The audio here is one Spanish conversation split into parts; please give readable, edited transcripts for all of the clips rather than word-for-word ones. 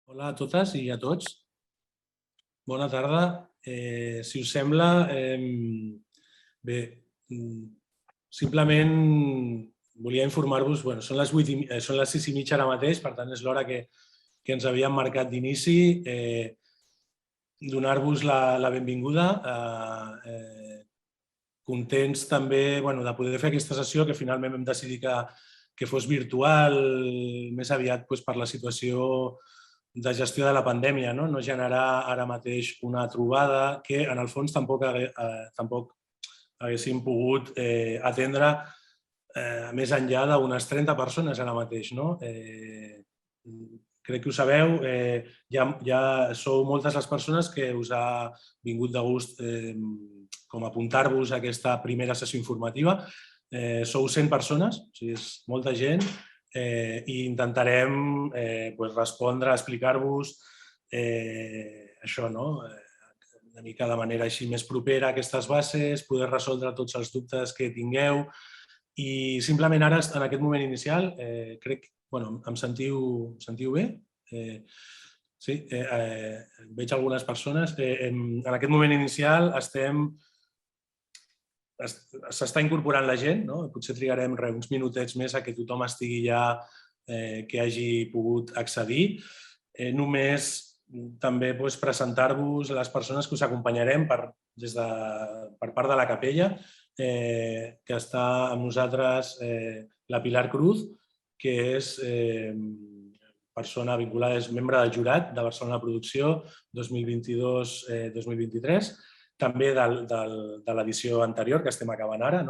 Hola a totes i a tots. Bona tarda. Si us sembla, bé, simplement volia informar-vos, són les 6:30 ara mateix, per tant és l'hora que ens havíem marcat d'inici. Donar-vos la benvinguda. Contents també de poder fer aquesta sessió, que finalment vam decidir que fos virtual, més aviat per la situació de gestió de la pandèmia, no generar ara mateix una trobada que en el fons tampoc haguéssim pogut atendre més enllà d'unes 30 persones ara mateix. Crec que ho sabeu, ja sou moltes les persones que us ha vingut de gust com apuntar-vos a aquesta primera sessió informativa. Sou 100 persones, o sigui, és molta gent, i intentarem respondre, explicar-vos això, una mica de manera així més propera a aquestes bases, poder resoldre tots els dubtes que tingueu. I simplement ara, en aquest moment inicial, crec, em sentiu bé? Sí, veig algunes persones. En aquest moment inicial s'està incorporant la gent, potser trigarem uns minutets més a que tothom estigui ja, que hagi pogut accedir. Només també presentar-vos les persones que us acompanyarem per part de la capella, que està amb nosaltres la Pilar Cruz, que és persona vinculada, és membre del jurat de Barcelona Producció 2022-2023, també de l'edició anterior, que estem acabant ara,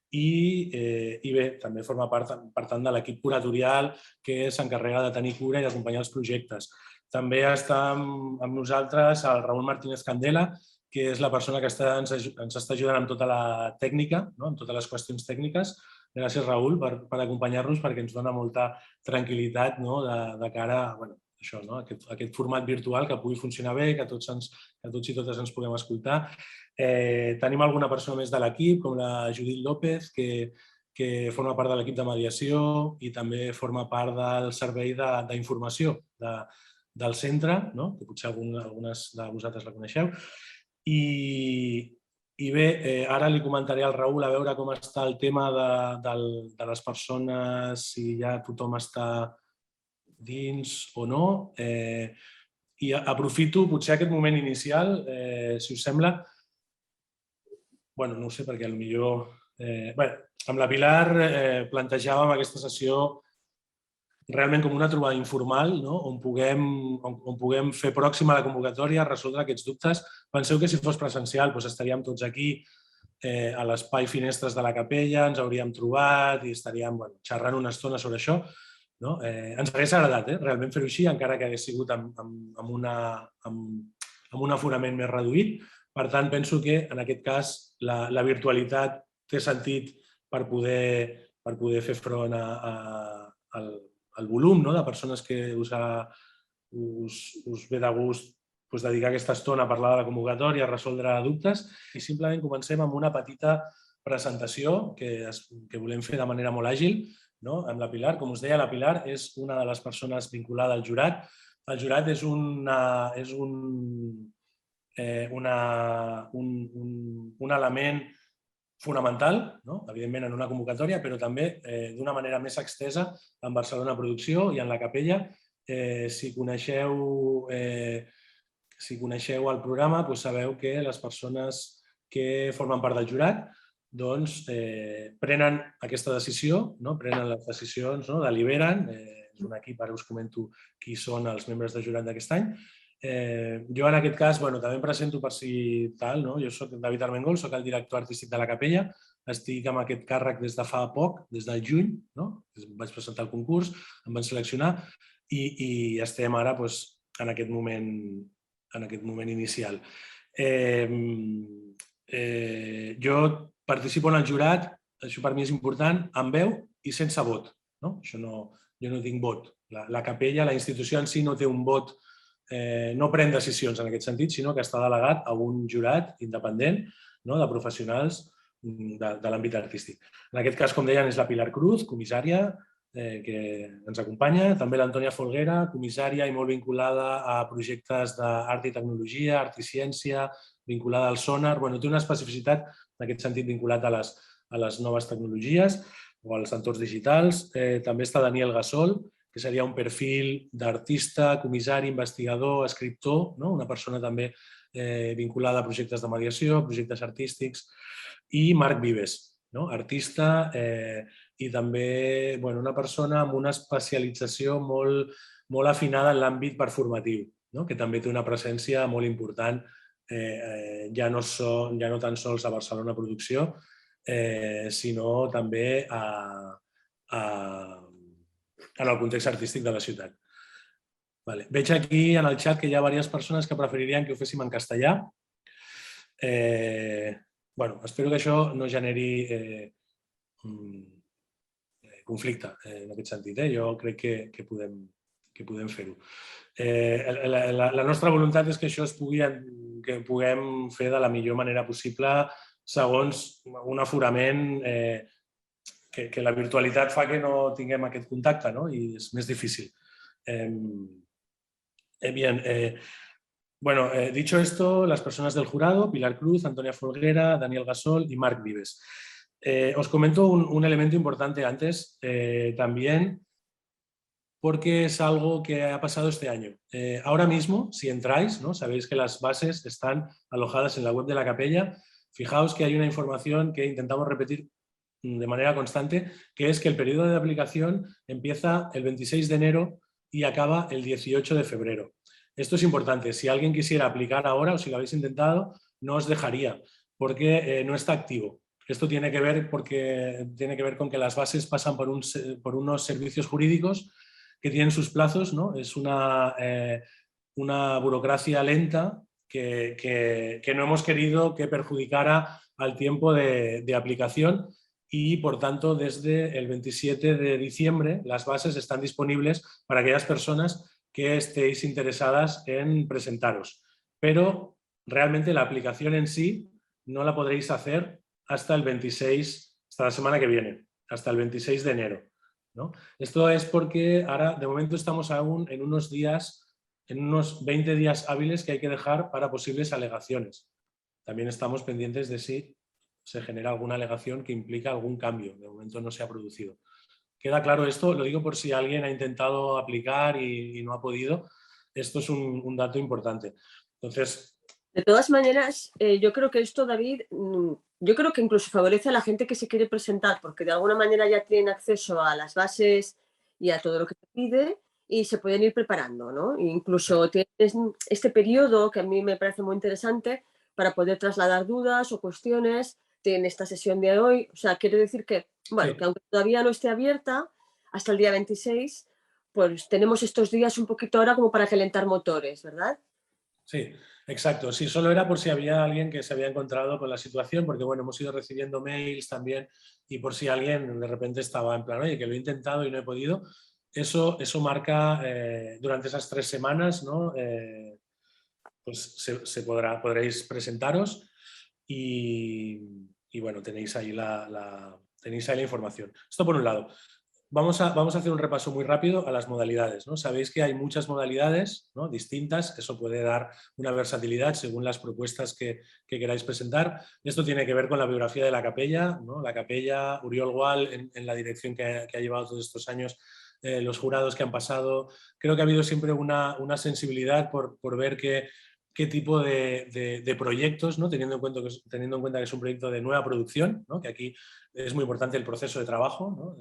i bé, també forma part, per tant, de l'equip curatorial que s'encarrega de tenir cura i d'acompanyar els projectes. També està amb nosaltres el Raúl Martínez Candela, que és la persona que ens està ajudant amb tota la tècnica, amb totes les qüestions tècniques. Gràcies, Raúl, per acompanyar-nos, perquè ens dona molta tranquil·litat de cara a aquest format virtual, que pugui funcionar bé, que tots i totes ens puguem escoltar. Tenim alguna persona més de l'equip, com la Judit López, que forma part de l'equip de mediació i també forma part del servei d'informació del centre, que potser algunes de vosaltres la coneixeu. I bé, ara li comentaré al Raúl a veure com està el tema de les persones, si ja tothom està dins o no. I aprofito potser aquest moment inicial, si us sembla, no ho sé, perquè potser amb la Pilar plantejàvem aquesta sessió realment com una trobada informal, on puguem fer pròxima a la convocatòria, resoldre aquests dubtes. Penseu que si fos presencial estaríem tots aquí a l'espai Finestres de la capella, ens hauríem trobat i estaríem xerrant una estona sobre això. Ens hauria agradat realment fer-ho així, encara que hagués sigut amb un aforament més reduït. Per tant, penso que en aquest cas la virtualitat té sentit per poder fer front al volum de persones que us ve de gust dedicar aquesta estona a parlar de la convocatòria, a resoldre dubtes. I simplement comencem amb una petita presentació que volem fer de manera molt àgil amb la Pilar. Com us deia, la Pilar és una de les persones vinculada al jurat. El jurat és un element fonamental, evidentment en una convocatòria, però també d'una manera més extesa en Barcelona Producció i en la capella. Si coneixeu el programa, sabeu que les persones que formen part del jurat prenen aquesta decisió, prenen les decisions, deliberen. És un equip, ara us comento qui són els membres de jurat d'aquest any. Jo, en aquest cas, també em presento per si tal. Jo soc David Armengol, soc el director artístic de la capella. Estic amb aquest càrrec des de fa poc, des del juny. Vaig presentar el concurs, em van seleccionar i estem ara en aquest moment inicial. Jo participo en el jurat, això per mi és important, amb veu i sense vot. Jo no tinc vot. La capella, la institució en si no té un vot, no pren decisions en aquest sentit, sinó que està delegat a un jurat independent de professionals de l'àmbit artístic. En aquest cas, com deien, és la Pilar Cruz, comissària, que ens acompanya, també l'Antònia Folguera, comissària i molt vinculada a projectes d'art i tecnologia, art i ciència, vinculada al sonar. Bueno, té una especificitat en aquest sentit vinculat a les noves tecnologies o als entorns digitals. També està Daniel Gasol, que seria un perfil d'artista, comissari, investigador, escriptor, no? Una persona també vinculada a projectes de mediació, projectes artístics, i Marc Vives, no? Artista i també una persona amb una especialització molt afinada en l'àmbit performatiu, no? Que també té una presència molt important, ja no tan sols a Barcelona Producció, sinó també en el context artístic de la ciutat. Vale. Veig aquí en el xat que hi ha diverses persones que preferirien que ho féssim en castellà. Espero que això no generi conflicte en aquest sentit. Jo crec que podem fer-ho. La nostra voluntat és que això que puguem fer de la millor manera possible segons un aforament que la virtualitat fa que no tinguem aquest contacte, no? I és més difícil. Bien, dicho esto, las personas del jurado, Pilar Cruz, Antonia Folguera, Daniel Gasol y Marc Vives. Os comento un elemento importante antes también, porque es algo que ha pasado este año. Ahora mismo, si entráis, ¿no? Sabéis que las bases están alojadas en la web de la Capella. Fijaos que hay una información que intentamos repetir de manera constante, que es que el periodo de aplicación empieza el 26 de enero y acaba el 18 de febrero. Esto es importante. Si alguien quisiera aplicar ahora o si lo habéis intentado, no os dejaría, porque no está activo. Esto tiene que ver con que las bases pasan por unos servicios jurídicos que tienen sus plazos, ¿no? Es una burocracia lenta que no hemos querido que perjudicara al tiempo de aplicación y, por tanto, desde el 27 de diciembre las bases están disponibles para aquellas personas que estéis interesadas en presentaros. Pero realmente la aplicación en sí no la podréis hacer hasta el 26, hasta la semana que viene, hasta el 26 de enero, ¿no? Esto es porque ahora, de momento, estamos aún en unos 20 días hábiles que hay que dejar para posibles alegaciones. También estamos pendientes de si se genera alguna alegación que implica algún cambio. De momento no se ha producido. ¿Queda claro esto? Lo digo por si alguien ha intentado aplicar y no ha podido. Esto es un dato importante. Entonces, de todas maneras, yo creo que esto, David, yo creo que incluso favorece a la gente que se quiere presentar, porque de alguna manera ya tienen acceso a las bases y a todo lo que se pide y se pueden ir preparando, ¿no? E incluso tienes este periodo que a mí me parece muy interesante para poder trasladar dudas o cuestiones en esta sesión de hoy. O sea, quiero decir que, bueno, sí, que aunque todavía no esté abierta hasta el día 26, pues tenemos estos días un poquito ahora como para calentar motores, ¿verdad? Sí, exacto. Sí, solo era por si había alguien que se había encontrado con la situación, porque bueno, hemos ido recibiendo mails también y por si alguien de repente estaba en plan, oye, que lo he intentado y no he podido. Eso marca durante esas 3 semanas, ¿no? Pues podréis presentaros y bueno, tenéis ahí la información. Esto por un lado. Vamos a hacer un repaso muy rápido a las modalidades, ¿no? Sabéis que hay muchas modalidades, ¿no? Distintas, eso puede dar una versatilidad según las propuestas que queráis presentar. Esto tiene que ver con la biografía de la Capella, ¿no? La Capella, Oriol Gual, en la dirección que ha llevado todos estos años, los jurados que han pasado. Creo que ha habido siempre una sensibilidad por ver qué tipo de proyectos, ¿no? teniendo en cuenta que es un proyecto de nueva producción, ¿no? Que aquí es muy importante el proceso de trabajo, ¿no?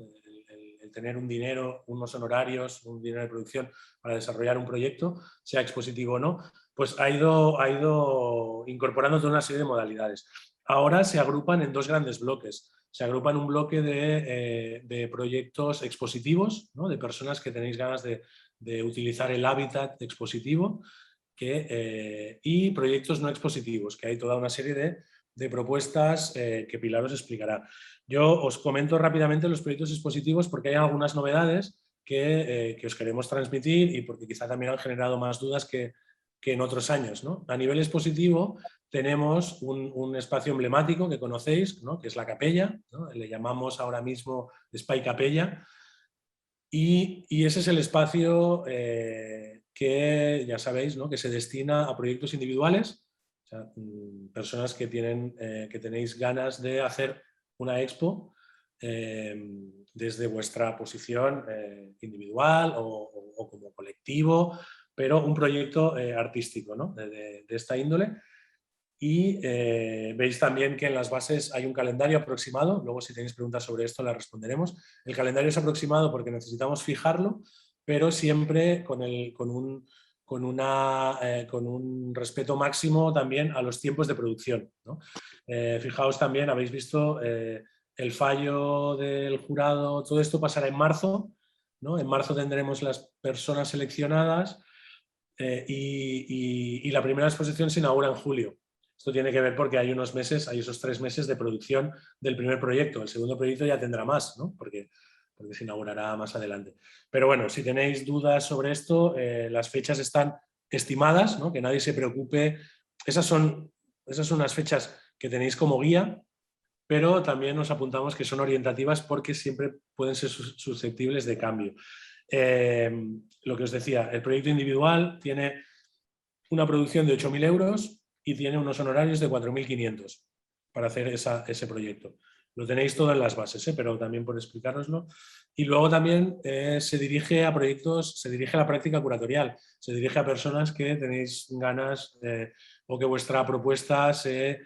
Tener un dinero, unos honorarios, un dinero de producción para desarrollar un proyecto, sea expositivo o no, pues ha ido incorporando toda una serie de modalidades. Ahora se agrupan en 2 grandes bloques. Se agrupan un bloque de proyectos expositivos, ¿no? De personas que tenéis ganas de utilizar el hábitat expositivo y proyectos no expositivos, que hay toda una serie de propuestas que Pilar os explicará. Yo os comento rápidamente los proyectos expositivos porque hay algunas novedades que os queremos transmitir y porque quizá también han generado más dudas que en otros años, ¿no? A nivel expositivo tenemos un espacio emblemático que conocéis, ¿no? Que es la Capella, ¿no? Le llamamos ahora mismo Espai Capella, Y ese es el espacio que ya sabéis, ¿no? Que se destina a proyectos individuales, o sea, personas que tenéis ganas de hacer una expo desde vuestra posición individual o como colectivo, pero un proyecto artístico, ¿no? de esta índole. Y veis también que en las bases hay un calendario aproximado, luego si tenéis preguntas sobre esto las responderemos. El calendario es aproximado porque necesitamos fijarlo, pero siempre con un respeto máximo también a los tiempos de producción, ¿no? Fijaos también, habéis visto el fallo del jurado, todo esto pasará en marzo, ¿no? En marzo tendremos las personas seleccionadas y la primera exposición se inaugura en julio. Esto tiene que ver porque hay unos meses, hay esos 3 meses de producción del primer proyecto. El segundo proyecto ya tendrá más, ¿no? porque se inaugurará más adelante. Pero bueno, si tenéis dudas sobre esto, las fechas están estimadas, ¿no? Que nadie se preocupe. Esas son unas fechas que tenéis como guía, pero también nos apuntamos que son orientativas porque siempre pueden ser susceptibles de cambio. Lo que os decía, el proyecto individual tiene una producción de 8.000 euros y tiene unos honorarios de 4.500 para hacer ese proyecto. Lo tenéis todo en las bases, pero también por explicároslo. Y luego también se dirige a proyectos, se dirige a la práctica curatorial, se dirige a personas que tenéis ganas o que vuestra propuesta se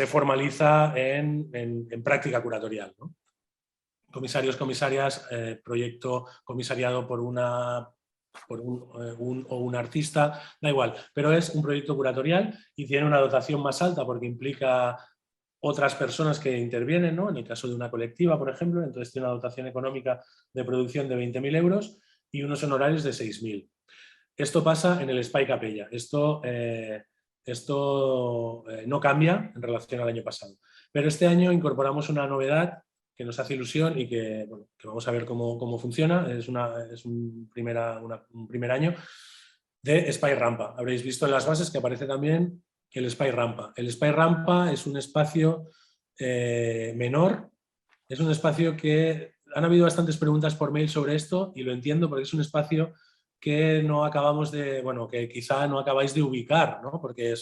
formaliza en práctica curatorial, ¿no? Comisarios, comisarias, proyecto comisariado por un artista, da igual, pero es un proyecto curatorial y tiene una dotación más alta porque implica otras personas que intervienen, ¿no? En el caso de una colectiva, por ejemplo, entonces tiene una dotación económica de producción de 20.000 euros y unos honorarios de 6.000. Esto pasa en el Espai Capella. Esto no cambia en relación al año pasado. Pero este año incorporamos una novedad que nos hace ilusión y que vamos a ver cómo funciona. Es un primer año de Espai Rampa. Habréis visto en las bases que aparece también el Espai Rampa. El Espai Rampa es un espacio menor, es un espacio que han habido bastantes preguntas por mail sobre esto y lo entiendo porque es un espacio que no acabamos de, bueno, que quizá no acabáis de ubicar, ¿no? Porque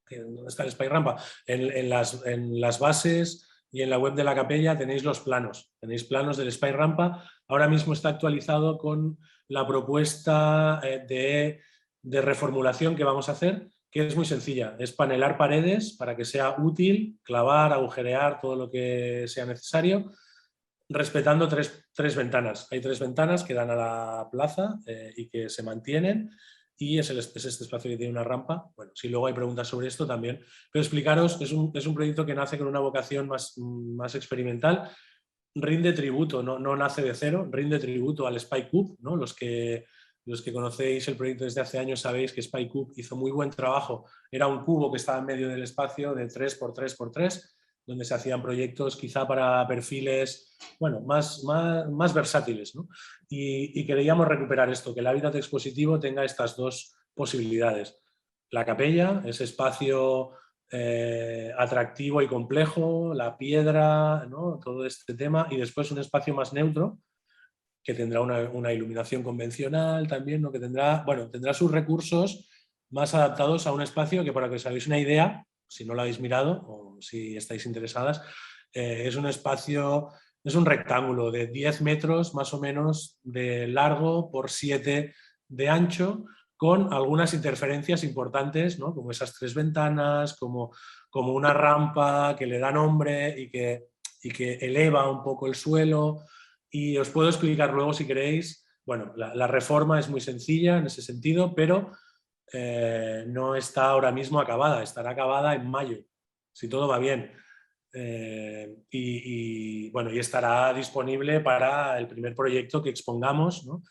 ¿dónde está el Espai Rampa? En las bases y en la web de la capella tenéis los planos, del Espai Rampa. Ahora mismo está actualizado con la propuesta de reformulación que vamos a hacer, que es muy sencilla, es panelar paredes para que sea útil, clavar, agujerear, todo lo que sea necesario, respetando tres ventanas. Hay 3 ventanas que dan a la plaza y que se mantienen y es este espacio que tiene una rampa. Bueno, si luego hay preguntas sobre esto también. Pero explicaros, es un proyecto que nace con una vocación más experimental. Rinde tributo, no nace de cero, rinde tributo al Espai Cub, ¿no? Los que conocéis el proyecto desde hace años sabéis que Espai Cub hizo muy buen trabajo. Era un cubo que estaba en medio del espacio de 3x3x3, donde se hacían proyectos quizá para perfiles, bueno, más versátiles, ¿no? Y queríamos recuperar esto, que el hábitat expositivo tenga estas dos posibilidades. La capella, ese espacio atractivo y complejo, la piedra, ¿no? Todo este tema, y después un espacio más neutro, que tendrá una iluminación convencional también, ¿no? Que tendrá sus recursos más adaptados a un espacio que, para que os hagáis una idea, si no lo habéis mirado o si estáis interesadas, es un espacio, es un rectángulo de 10 metros más o menos de largo por 7 de ancho, con algunas interferencias importantes, ¿no? Como esas 3 ventanas, como una rampa que le da nombre y que eleva un poco el suelo. Y os puedo explicar luego si queréis. Bueno, la reforma es muy sencilla en ese sentido, pero no está ahora mismo acabada, estará acabada en mayo, si todo va bien. Bueno, y estará disponible para el primer proyecto que expongamos, ¿no?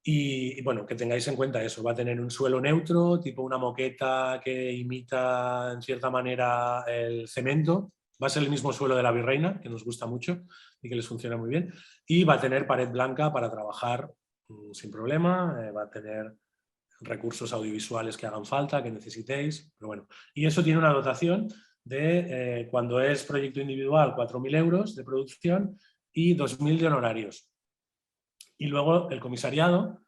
Y bueno, que tengáis en cuenta eso, va a tener un suelo neutro, tipo una moqueta que imita en cierta manera el cemento. Va a ser el mismo suelo de la Virreina, que nos gusta mucho y que les funciona muy bien. Y va a tener pared blanca para trabajar sin problema, va a tener recursos audiovisuales que hagan falta, que necesitéis, pero bueno. Y eso tiene una dotación de, cuando es proyecto individual, 4.000 euros de producción y 2.000 de honorarios. Y luego el comisariado,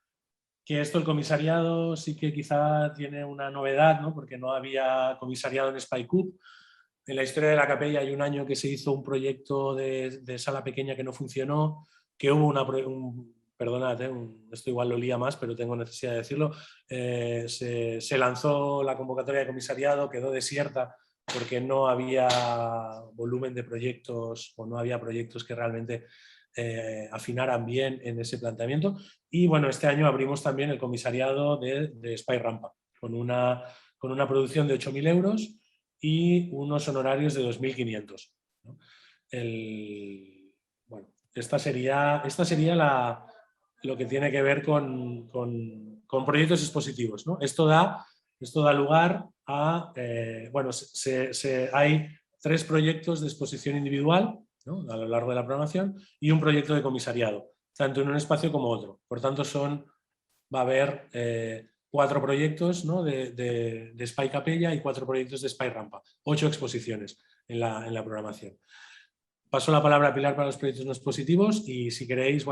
que el comisariado sí que quizá tiene una novedad, ¿no? Porque no había comisariado en SpyCube. En la historia de la Capella hay un año que se hizo un proyecto de sala pequeña que no funcionó, que hubo perdonad, esto igual lo lía más, pero tengo necesidad de decirlo, se lanzó la convocatoria de comisariado, quedó desierta porque no había volumen de proyectos o no había proyectos que realmente afinaran bien en ese planteamiento. Y bueno, este año abrimos también el comisariado de Spy Rampa, con una producción de 8.000 euros y unos honorarios de 2.500. ¿No? Bueno, esta sería lo que tiene que ver con proyectos expositivos, ¿no? Esto da lugar a, bueno, hay 3 proyectos de exposición individual, ¿no? A lo largo de la programación y un proyecto de comisariado, tanto en un espacio como otro. Por tanto, va a haber 4 proyectos, ¿no? de Spy Capella y 4 proyectos de Spy Rampa, 8 exposiciones en la programación. Paso la palabra a Pilar para los proyectos no expositivos y si queréis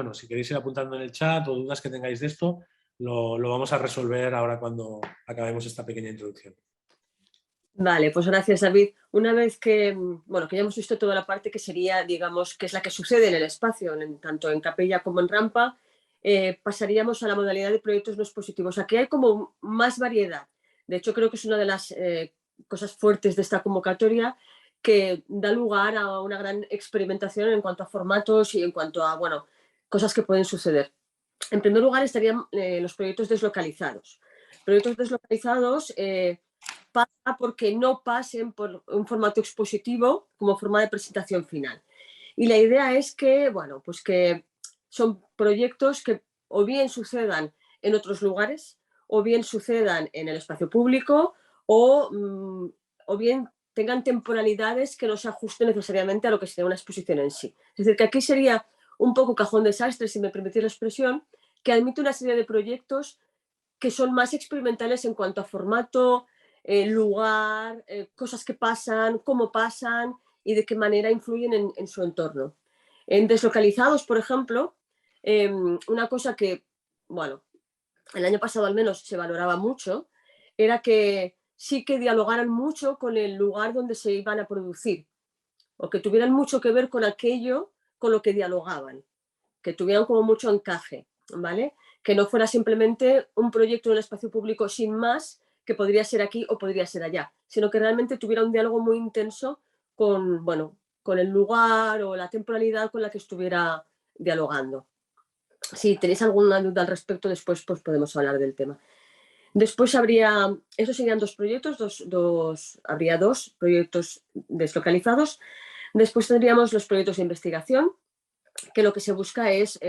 ir apuntando en el chat o dudas que tengáis de esto, lo vamos a resolver ahora cuando acabemos esta pequeña introducción. Vale, pues gracias, David. Una vez que, bueno, que ya hemos visto toda la parte que sería, digamos, que es la que sucede en el espacio, tanto en Capella como en Rampa, pasaríamos a la modalidad de proyectos no expositivos. Aquí hay como más variedad. De hecho, creo que es una de las cosas fuertes de esta convocatoria, que da lugar a una gran experimentación en cuanto a formatos y en cuanto a, bueno, cosas que pueden suceder. En primer lugar estarían los proyectos deslocalizados. Proyectos deslocalizados pasa porque no pasen por un formato expositivo como forma de presentación final. Y la idea es que, bueno, pues que son proyectos que o bien sucedan en otros lugares, o bien sucedan en el espacio público, o bien tengan temporalidades que no se ajusten necesariamente a lo que sería una exposición en sí. Es decir, que aquí sería un poco cajón desastre, si me permitís la expresión, que admite una serie de proyectos que son más experimentales en cuanto a formato, lugar, cosas que pasan, cómo pasan y de qué manera influyen en su entorno. En deslocalizados, por ejemplo, una cosa que, bueno, el año pasado al menos se valoraba mucho, era que sí que dialogaran mucho con el lugar donde se iban a producir, o que tuvieran mucho que ver con aquello con lo que dialogaban, que tuvieran como mucho encaje, ¿vale? Que no fuera simplemente un proyecto en el espacio público sin más, que podría ser aquí o podría ser allá, sino que realmente tuviera un diálogo muy intenso con, bueno, con el lugar o la temporalidad con la que estuviera dialogando. Si tenéis alguna duda al respecto, después pues podemos hablar del tema. Después esos serían 2 proyectos, habría 2 proyectos deslocalizados. Después tendríamos los proyectos de investigación, que lo que se busca es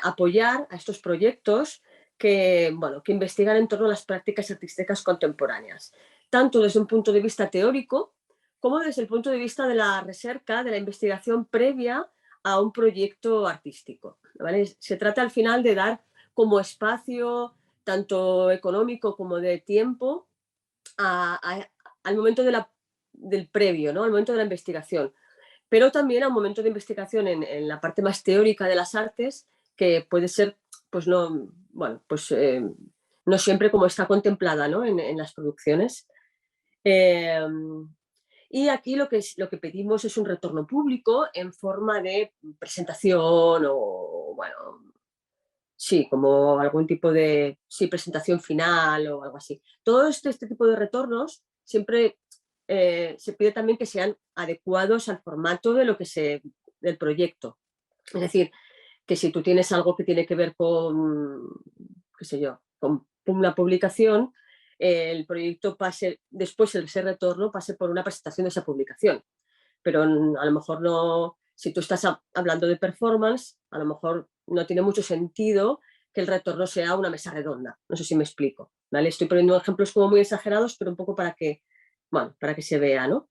apoyar a estos proyectos que, bueno, que investigan en torno a las prácticas artísticas contemporáneas, tanto desde un punto de vista teórico como desde el punto de vista de la recerca, de la investigación previa a un proyecto artístico, ¿vale? Se trata al final de dar como espacio, tanto económico como de tiempo, al momento del previo, ¿no? Al momento de la investigación, pero también a un momento de investigación en la parte más teórica de las artes, que puede ser, pues no, bueno, pues no siempre como está contemplada, ¿no? en las producciones. Y aquí lo que pedimos es un retorno público en forma de presentación o, bueno, sí, como algún tipo de, sí, presentación final o algo así. Todo este tipo de retornos siempre se pide también que sean adecuados al formato de del proyecto. Es decir, que si tú tienes algo que tiene que ver con, qué sé yo, con una publicación, el proyecto pase, después ese retorno pase por una presentación de esa publicación. Pero a lo mejor no, si tú estás hablando de performance, a lo mejor no tiene mucho sentido que el retorno sea una mesa redonda. No sé si me explico, ¿vale? Estoy poniendo ejemplos como muy exagerados, pero un poco para que, bueno, para que se vea, ¿no?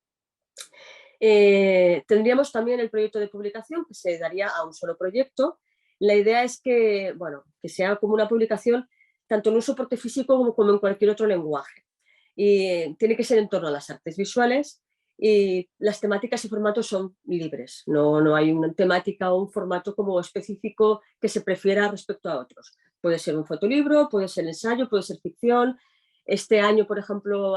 Tendríamos también el proyecto de publicación, que se daría a un solo proyecto. La idea es que, bueno, que sea como una publicación tanto en un soporte físico como en cualquier otro lenguaje. Y tiene que ser en torno a las artes visuales y las temáticas y formatos son libres, no hay una temática o un formato como específico que se prefiera respecto a otros. Puede ser un fotolibro, puede ser ensayo, puede ser ficción. Este año, por ejemplo,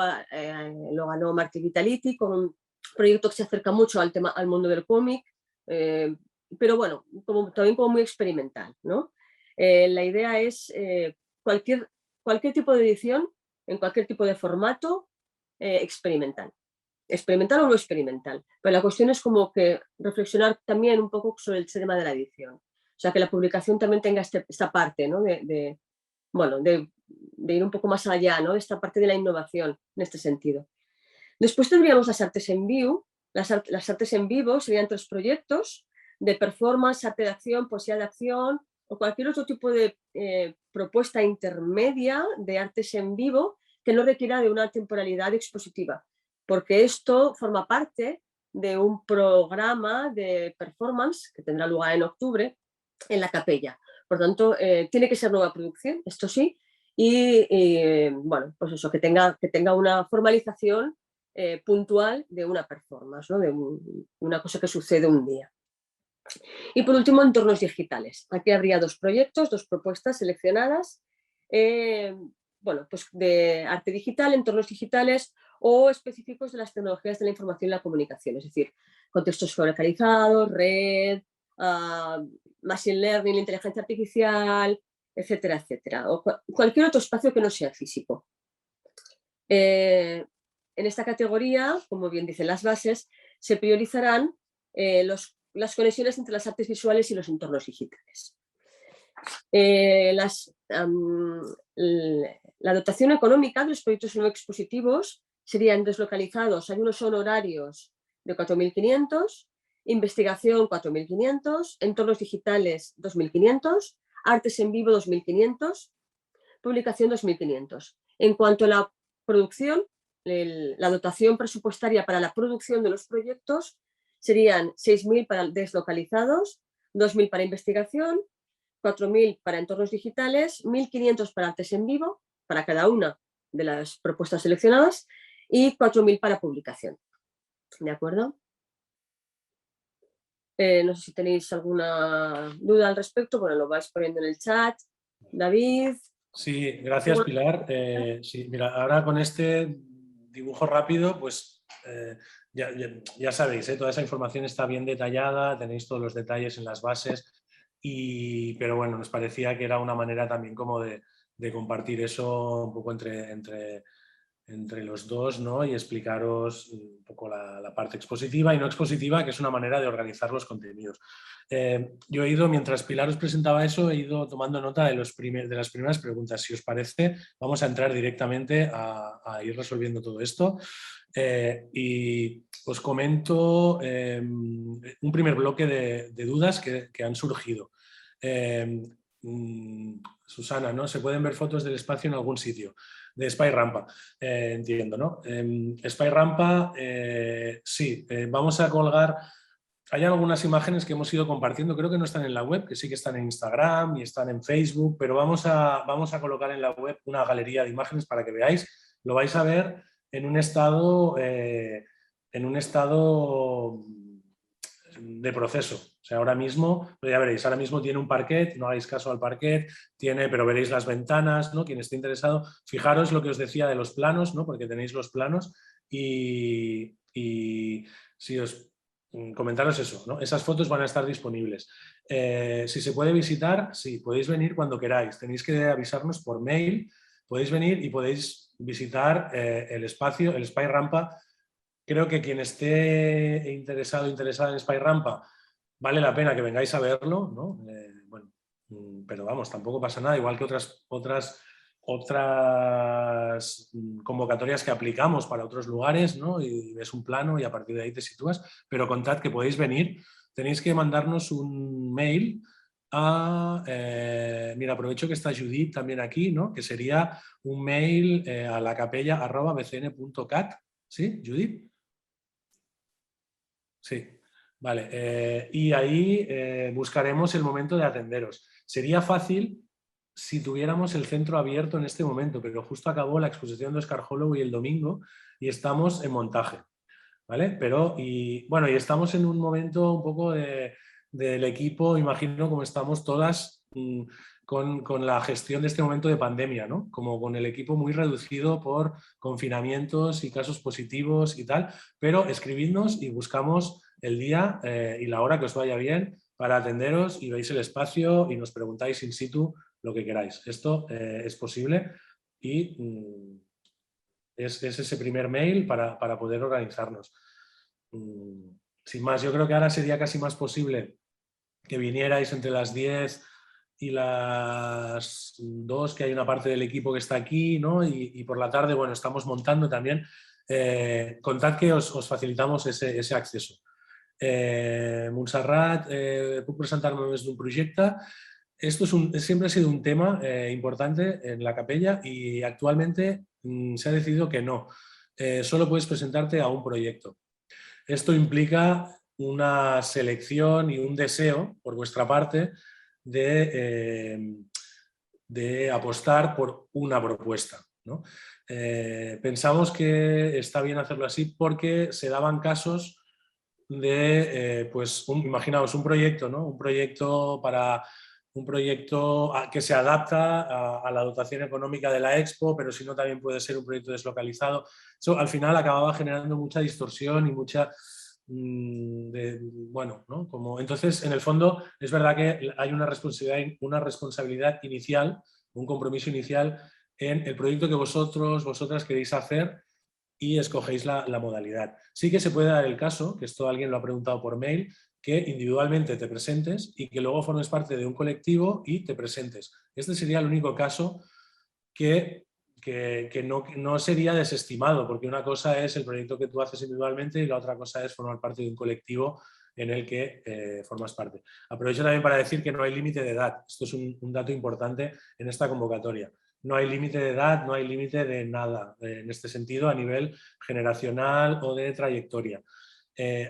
lo ganó Martí Vitality con un proyecto que se acerca mucho al mundo del cómic, pero bueno, también como muy experimental, ¿no? La idea es cualquier tipo de edición, en cualquier tipo de formato, experimental o no experimental. Pero la cuestión es como que reflexionar también un poco sobre el tema de la edición. O sea, que la publicación también tenga esta parte, ¿no? de ir un poco más allá, ¿no? Esta parte de la innovación en este sentido. Después tendríamos las artes en vivo. Las artes en vivo serían 3 proyectos de performance, arte de acción, poesía de acción o cualquier otro tipo de propuesta intermedia de artes en vivo que no requiera de una temporalidad expositiva, porque esto forma parte de un programa de performance que tendrá lugar en octubre en la Capella. Por tanto, tiene que ser nueva producción, esto sí, y bueno, pues eso, que tenga una formalización puntual de una performance, ¿no? De una cosa que sucede un día. Y por último, entornos digitales. Aquí habría 2 proyectos, 2 propuestas seleccionadas, bueno, pues de arte digital, entornos digitales o específicos de las tecnologías de la información y la comunicación, es decir, contextos geolocalizados, red, machine learning, inteligencia artificial, etcétera, etcétera, o cualquier otro espacio que no sea físico. En esta categoría, como bien dicen las bases, se priorizarán las conexiones entre las artes visuales y los entornos digitales. La dotación económica de los proyectos no expositivos serían deslocalizados. Hay unos honorarios de 4.500, investigación 4.500, entornos digitales 2.500, artes en vivo 2.500, publicación 2.500. En cuanto a la producción, la dotación presupuestaria para la producción de los proyectos serían 6.000 para deslocalizados, 2.000 para investigación, 4.000 para entornos digitales, 1.500 para artes en vivo, para cada una de las propuestas seleccionadas, y 4.000 para publicación. ¿De acuerdo? No sé si tenéis alguna duda al respecto. Bueno, lo vais poniendo en el chat. David. Sí, gracias, Pilar. Sí, mira, ahora con este dibujo rápido, pues ya sabéis, toda esa información está bien detallada, tenéis todos los detalles en las bases, pero bueno, nos parecía que era una manera también como de compartir eso un poco entre los dos, ¿no? Y explicaros un poco la parte expositiva y no expositiva, que es una manera de organizar los contenidos. Yo he ido, mientras Pilar os presentaba eso, he ido tomando nota de las primeras preguntas. Si os parece, vamos a entrar directamente a ir resolviendo todo esto. Y os comento un primer bloque de dudas que han surgido. Susana, ¿no? ¿Se pueden ver fotos del espacio en algún sitio? De Spy Rampa, entiendo, ¿no? Spy Rampa, sí, vamos a colgar. Hay algunas imágenes que hemos ido compartiendo, creo que no están en la web, que sí que están en Instagram y están en Facebook, pero vamos a colocar en la web una galería de imágenes para que veáis. Lo vais a ver en un estado de proceso. O sea, ahora mismo, ya veréis, ahora mismo tiene un parquet, no hagáis caso al parquet, pero veréis las ventanas, ¿no? Quien esté interesado, fijaros lo que os decía de los planos, ¿no? Porque tenéis los planos y si os comentaros eso, ¿no? Esas fotos van a estar disponibles. Si se puede visitar, sí, podéis venir cuando queráis. Tenéis que avisarnos por mail, podéis venir y podéis visitar el espacio, el Spy Rampa. Creo que quien esté interesada en Spy Rampa, vale la pena que vengáis a verlo, ¿no? Bueno, pero vamos, tampoco pasa nada, igual que otras convocatorias que aplicamos para otros lugares, ¿no? Y ves un plano y a partir de ahí te sitúas, pero contad que podéis venir, tenéis que mandarnos un mail mira, aprovecho que está Judith también aquí, ¿no? Que sería un mail a lacapella@bcn.cat, ¿sí, Judith? Sí, vale. Y ahí buscaremos el momento de atenderos. Sería fácil si tuviéramos el centro abierto en este momento, pero justo acabó la exposición de Oscar Holloway el domingo y estamos en montaje. ¿vale? Pero, y estamos en un momento un poco del equipo, imagino, como estamos todas con la gestión de este momento de pandemia, ¿no? Como con el equipo muy reducido por confinamientos y casos positivos y tal, pero escribidnos y buscamos el día y la hora que os vaya bien para atenderos y veis el espacio y nos preguntáis in situ lo que queráis. Esto es posible y es ese primer mail para poder organizarnos. Sin más, yo creo que ahora sería casi más posible que vinierais entre las 10 y las 2, que hay una parte del equipo que está aquí, ¿no? Y por la tarde, bueno, estamos montando también. Contad que os facilitamos ese acceso. Montserrat, puc presentar-me més d'un projecte. Esto siempre ha sido un tema importante en la capella y actualmente se ha decidido que no. Solo puedes presentarte a un proyecto. Esto implica una selección y un deseo por vuestra parte de apostar por una propuesta, ¿no? Pensamos que está bien hacerlo así porque se daban casos de, imaginaos un proyecto, ¿no? Un proyecto que se adapta a la dotación económica de la Expo, pero si no también puede ser un proyecto deslocalizado. Eso al final acababa generando mucha distorsión y mucha... ¿no? Entonces, en el fondo, es verdad que hay una responsabilidad inicial, un compromiso inicial en el proyecto que vosotras queréis hacer y escogéis la modalidad. Sí que se puede dar el caso, que esto alguien lo ha preguntado por mail, que individualmente te presentes y que luego formes parte de un colectivo y te presentes. Este sería el único caso que no sería desestimado, porque una cosa es el proyecto que tú haces individualmente y la otra cosa es formar parte de un colectivo en el que formas parte. Aprovecho también para decir que no hay límite de edad. Esto es un dato importante en esta convocatoria. No hay límite de edad, no hay límite de nada en este sentido a nivel generacional o de trayectoria.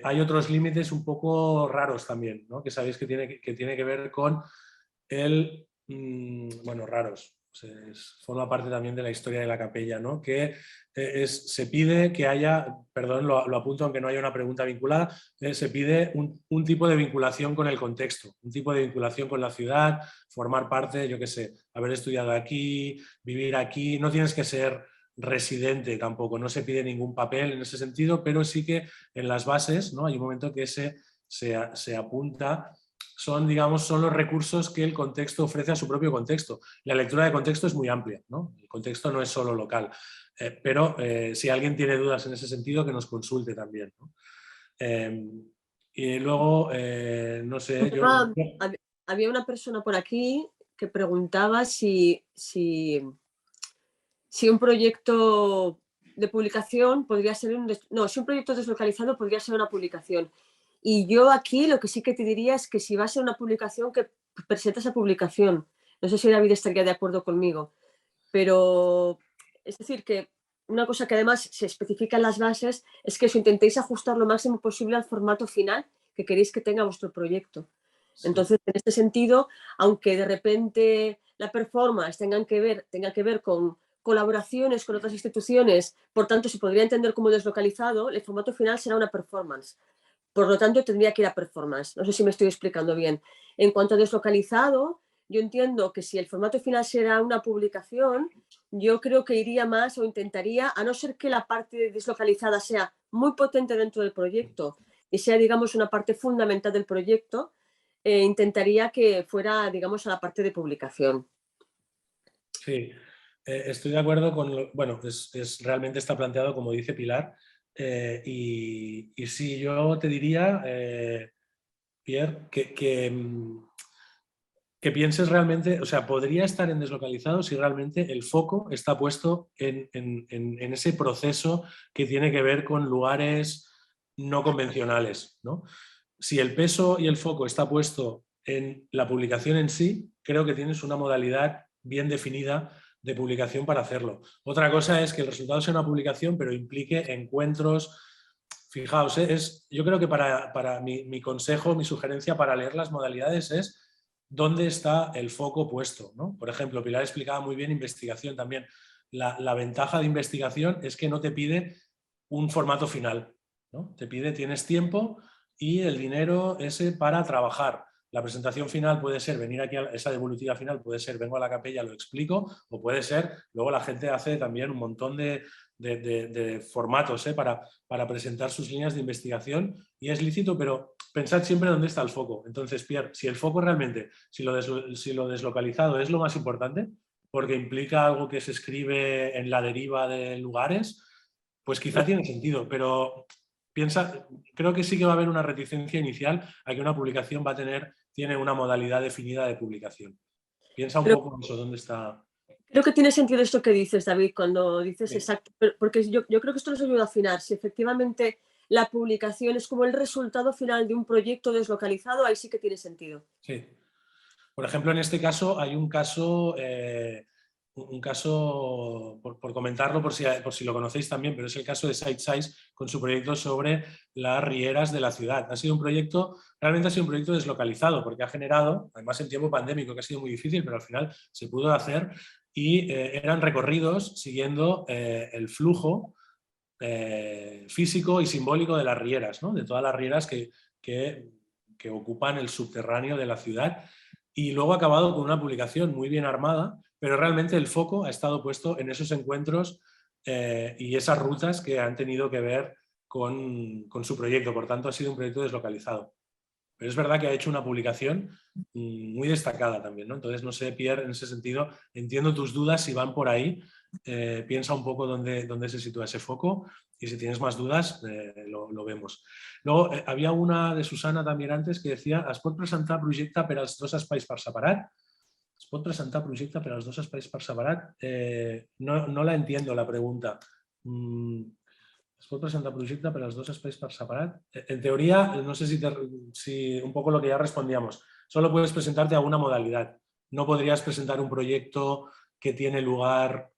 Hay otros límites un poco raros también, ¿no? Que sabéis que tiene que ver con raros. Forma parte también de la historia de la capella, ¿no? Que se pide que haya, perdón, lo apunto aunque no haya una pregunta vinculada, se pide un tipo de vinculación con el contexto, un tipo de vinculación con la ciudad, formar parte, yo qué sé, haber estudiado aquí, vivir aquí, no tienes que ser residente tampoco, no se pide ningún papel en ese sentido, pero sí que en las bases, ¿no? Hay un momento que se apunta. Son los recursos que el contexto ofrece a su propio contexto. La lectura de contexto es muy amplia, ¿no? El contexto no es solo local, pero si alguien tiene dudas en ese sentido, que nos consulte también, ¿no? Y luego, no sé... Había una persona por aquí que preguntaba si un proyecto de publicación podría ser si un proyecto deslocalizado podría ser una publicación. Y yo aquí lo que sí que te diría es que si va a ser una publicación, que presentes esa publicación. No sé si David estaría de acuerdo conmigo, pero es decir que una cosa que además se especifica en las bases es que os intentéis ajustar lo máximo posible al formato final que queréis que tenga vuestro proyecto. Sí. Entonces, en este sentido, aunque de repente la performance tenga que ver con colaboraciones con otras instituciones, por tanto se podría entender como deslocalizado, el formato final será una performance. Por lo tanto, tendría que ir a performance. No sé si me estoy explicando bien. En cuanto a deslocalizado, yo entiendo que si el formato final será una publicación, yo creo que iría más o intentaría, a no ser que la parte deslocalizada sea muy potente dentro del proyecto y sea, digamos, una parte fundamental del proyecto, intentaría que fuera, digamos, a la parte de publicación. Sí, estoy de acuerdo con realmente está planteado como dice Pilar. Y sí, yo te diría, Pierre, que pienses realmente, o sea, podría estar en deslocalizado si realmente el foco está puesto en ese proceso que tiene que ver con lugares no convencionales, ¿no? Si el peso y el foco está puesto en la publicación en sí, creo que tienes una modalidad bien definida de publicación para hacerlo. Otra cosa es que el resultado sea una publicación, pero implique encuentros. Fijaos, yo creo que para mi consejo, mi sugerencia para leer las modalidades es dónde está el foco puesto, ¿no? Por ejemplo, Pilar explicaba muy bien investigación también. La ventaja de investigación es que no te pide un formato final. ¿no? Te pide, tienes tiempo y el dinero ese para trabajar. La presentación final puede ser venir aquí, esa devolutiva final puede ser vengo a la capella, lo explico, o puede ser, luego la gente hace también un montón de formatos para presentar sus líneas de investigación y es lícito, pero pensad siempre dónde está el foco. Entonces, Pierre, si el foco realmente, si lo deslocalizado es lo más importante, porque implica algo que se escribe en la deriva de lugares, pues quizá tiene sentido, pero creo que sí que va a haber una reticencia inicial a que una publicación tiene una modalidad definida de publicación. Piensa un Pero poco en eso, ¿dónde está? creo que tiene sentido esto que dices, David, cuando dices Sí, exacto, porque yo creo que esto nos ayuda a afinar. Si efectivamente la publicación es como el resultado final de un proyecto deslocalizado, ahí sí que tiene sentido. sí. Por ejemplo, en este caso hay un caso por comentarlo por si lo conocéis también, pero es el caso de Size con su proyecto sobre las rieras de la ciudad. Realmente ha sido un proyecto deslocalizado porque ha generado, además en tiempo pandémico que ha sido muy difícil, pero al final se pudo hacer y eran recorridos siguiendo el flujo físico y simbólico de las rieras, ¿no? De todas las rieras que ocupan el subterráneo de la ciudad. Y luego ha acabado con una publicación muy bien armada, pero realmente el foco ha estado puesto en esos encuentros y esas rutas que han tenido que ver con su proyecto. Por tanto, ha sido un proyecto deslocalizado. Pero es verdad que ha hecho una publicación muy destacada también, ¿no? Entonces, no sé, Pierre, en ese sentido, entiendo tus dudas si van por ahí. Piensa un poco dónde se sitúa ese foco y si tienes más dudas, lo vemos. Luego, había una de Susana también antes que decía es pot presentar projecte per als dos espais per separat? Es pot presentar projecte per als dos espais per separat? No la entiendo la pregunta. Es pot presentar projecte per als dos espais per separat. En teoría, no sé si un poco lo que ya respondíamos, solo puedes presentarte a una modalidad. No podrías presentar un proyecto que tiene lugar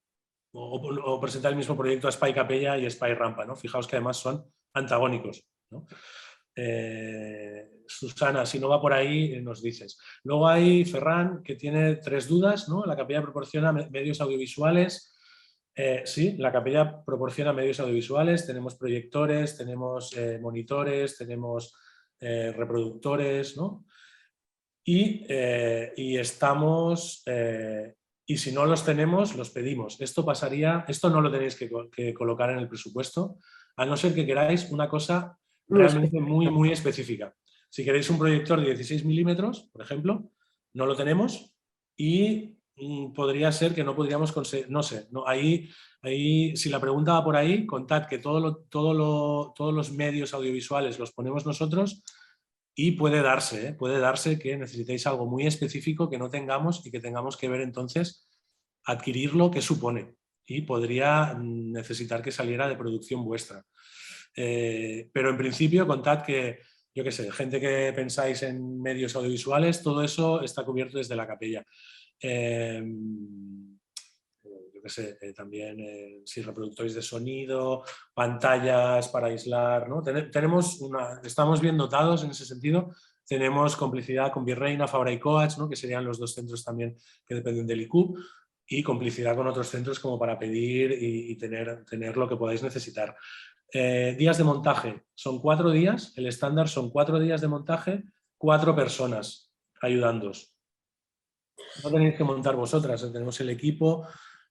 o presentar el mismo proyecto a Spy Capella y Spy Rampa, ¿no? Fijaos que además son antagónicos, ¿no? Susana, si no va por ahí, nos dices. Luego hay Ferran, que tiene 3 dudas, ¿no? La capella proporciona medios audiovisuales. Sí, la capella proporciona medios audiovisuales, tenemos proyectores, tenemos monitores, tenemos reproductores, ¿no? Y estamos, y si no los tenemos, los pedimos. Esto no lo tenéis que colocar en el presupuesto, a no ser que queráis una cosa Muy realmente específico. muy, muy específica. Si queréis un proyector de 16 milímetros, por ejemplo, no lo tenemos y podría ser que no podríamos conseguir, no sé, no, ahí, si la pregunta va por ahí, contad que todos los medios audiovisuales los ponemos nosotros y puede darse que necesitéis algo muy específico que no tengamos y que tengamos que ver entonces adquirirlo, qué supone. Y podría necesitar que saliera de producción vuestra. Pero en principio contad que, yo qué sé, gente que pensáis en medios audiovisuales, todo eso está cubierto desde la capella. Yo qué sé, también sí, reproductores de sonido, pantallas para aislar, ¿no? Estamos bien dotados en ese sentido. Tenemos complicidad con Virreina, Fabra y Coats, ¿no? Que serían los 2 centros también que dependen del IQ, y complicidad con otros centros como para pedir y tener lo que podáis necesitar. Días de montaje, son 4 días, el estándar son 4 días de montaje, 4 personas ayudándoos. No tenéis que montar vosotras, tenemos el equipo,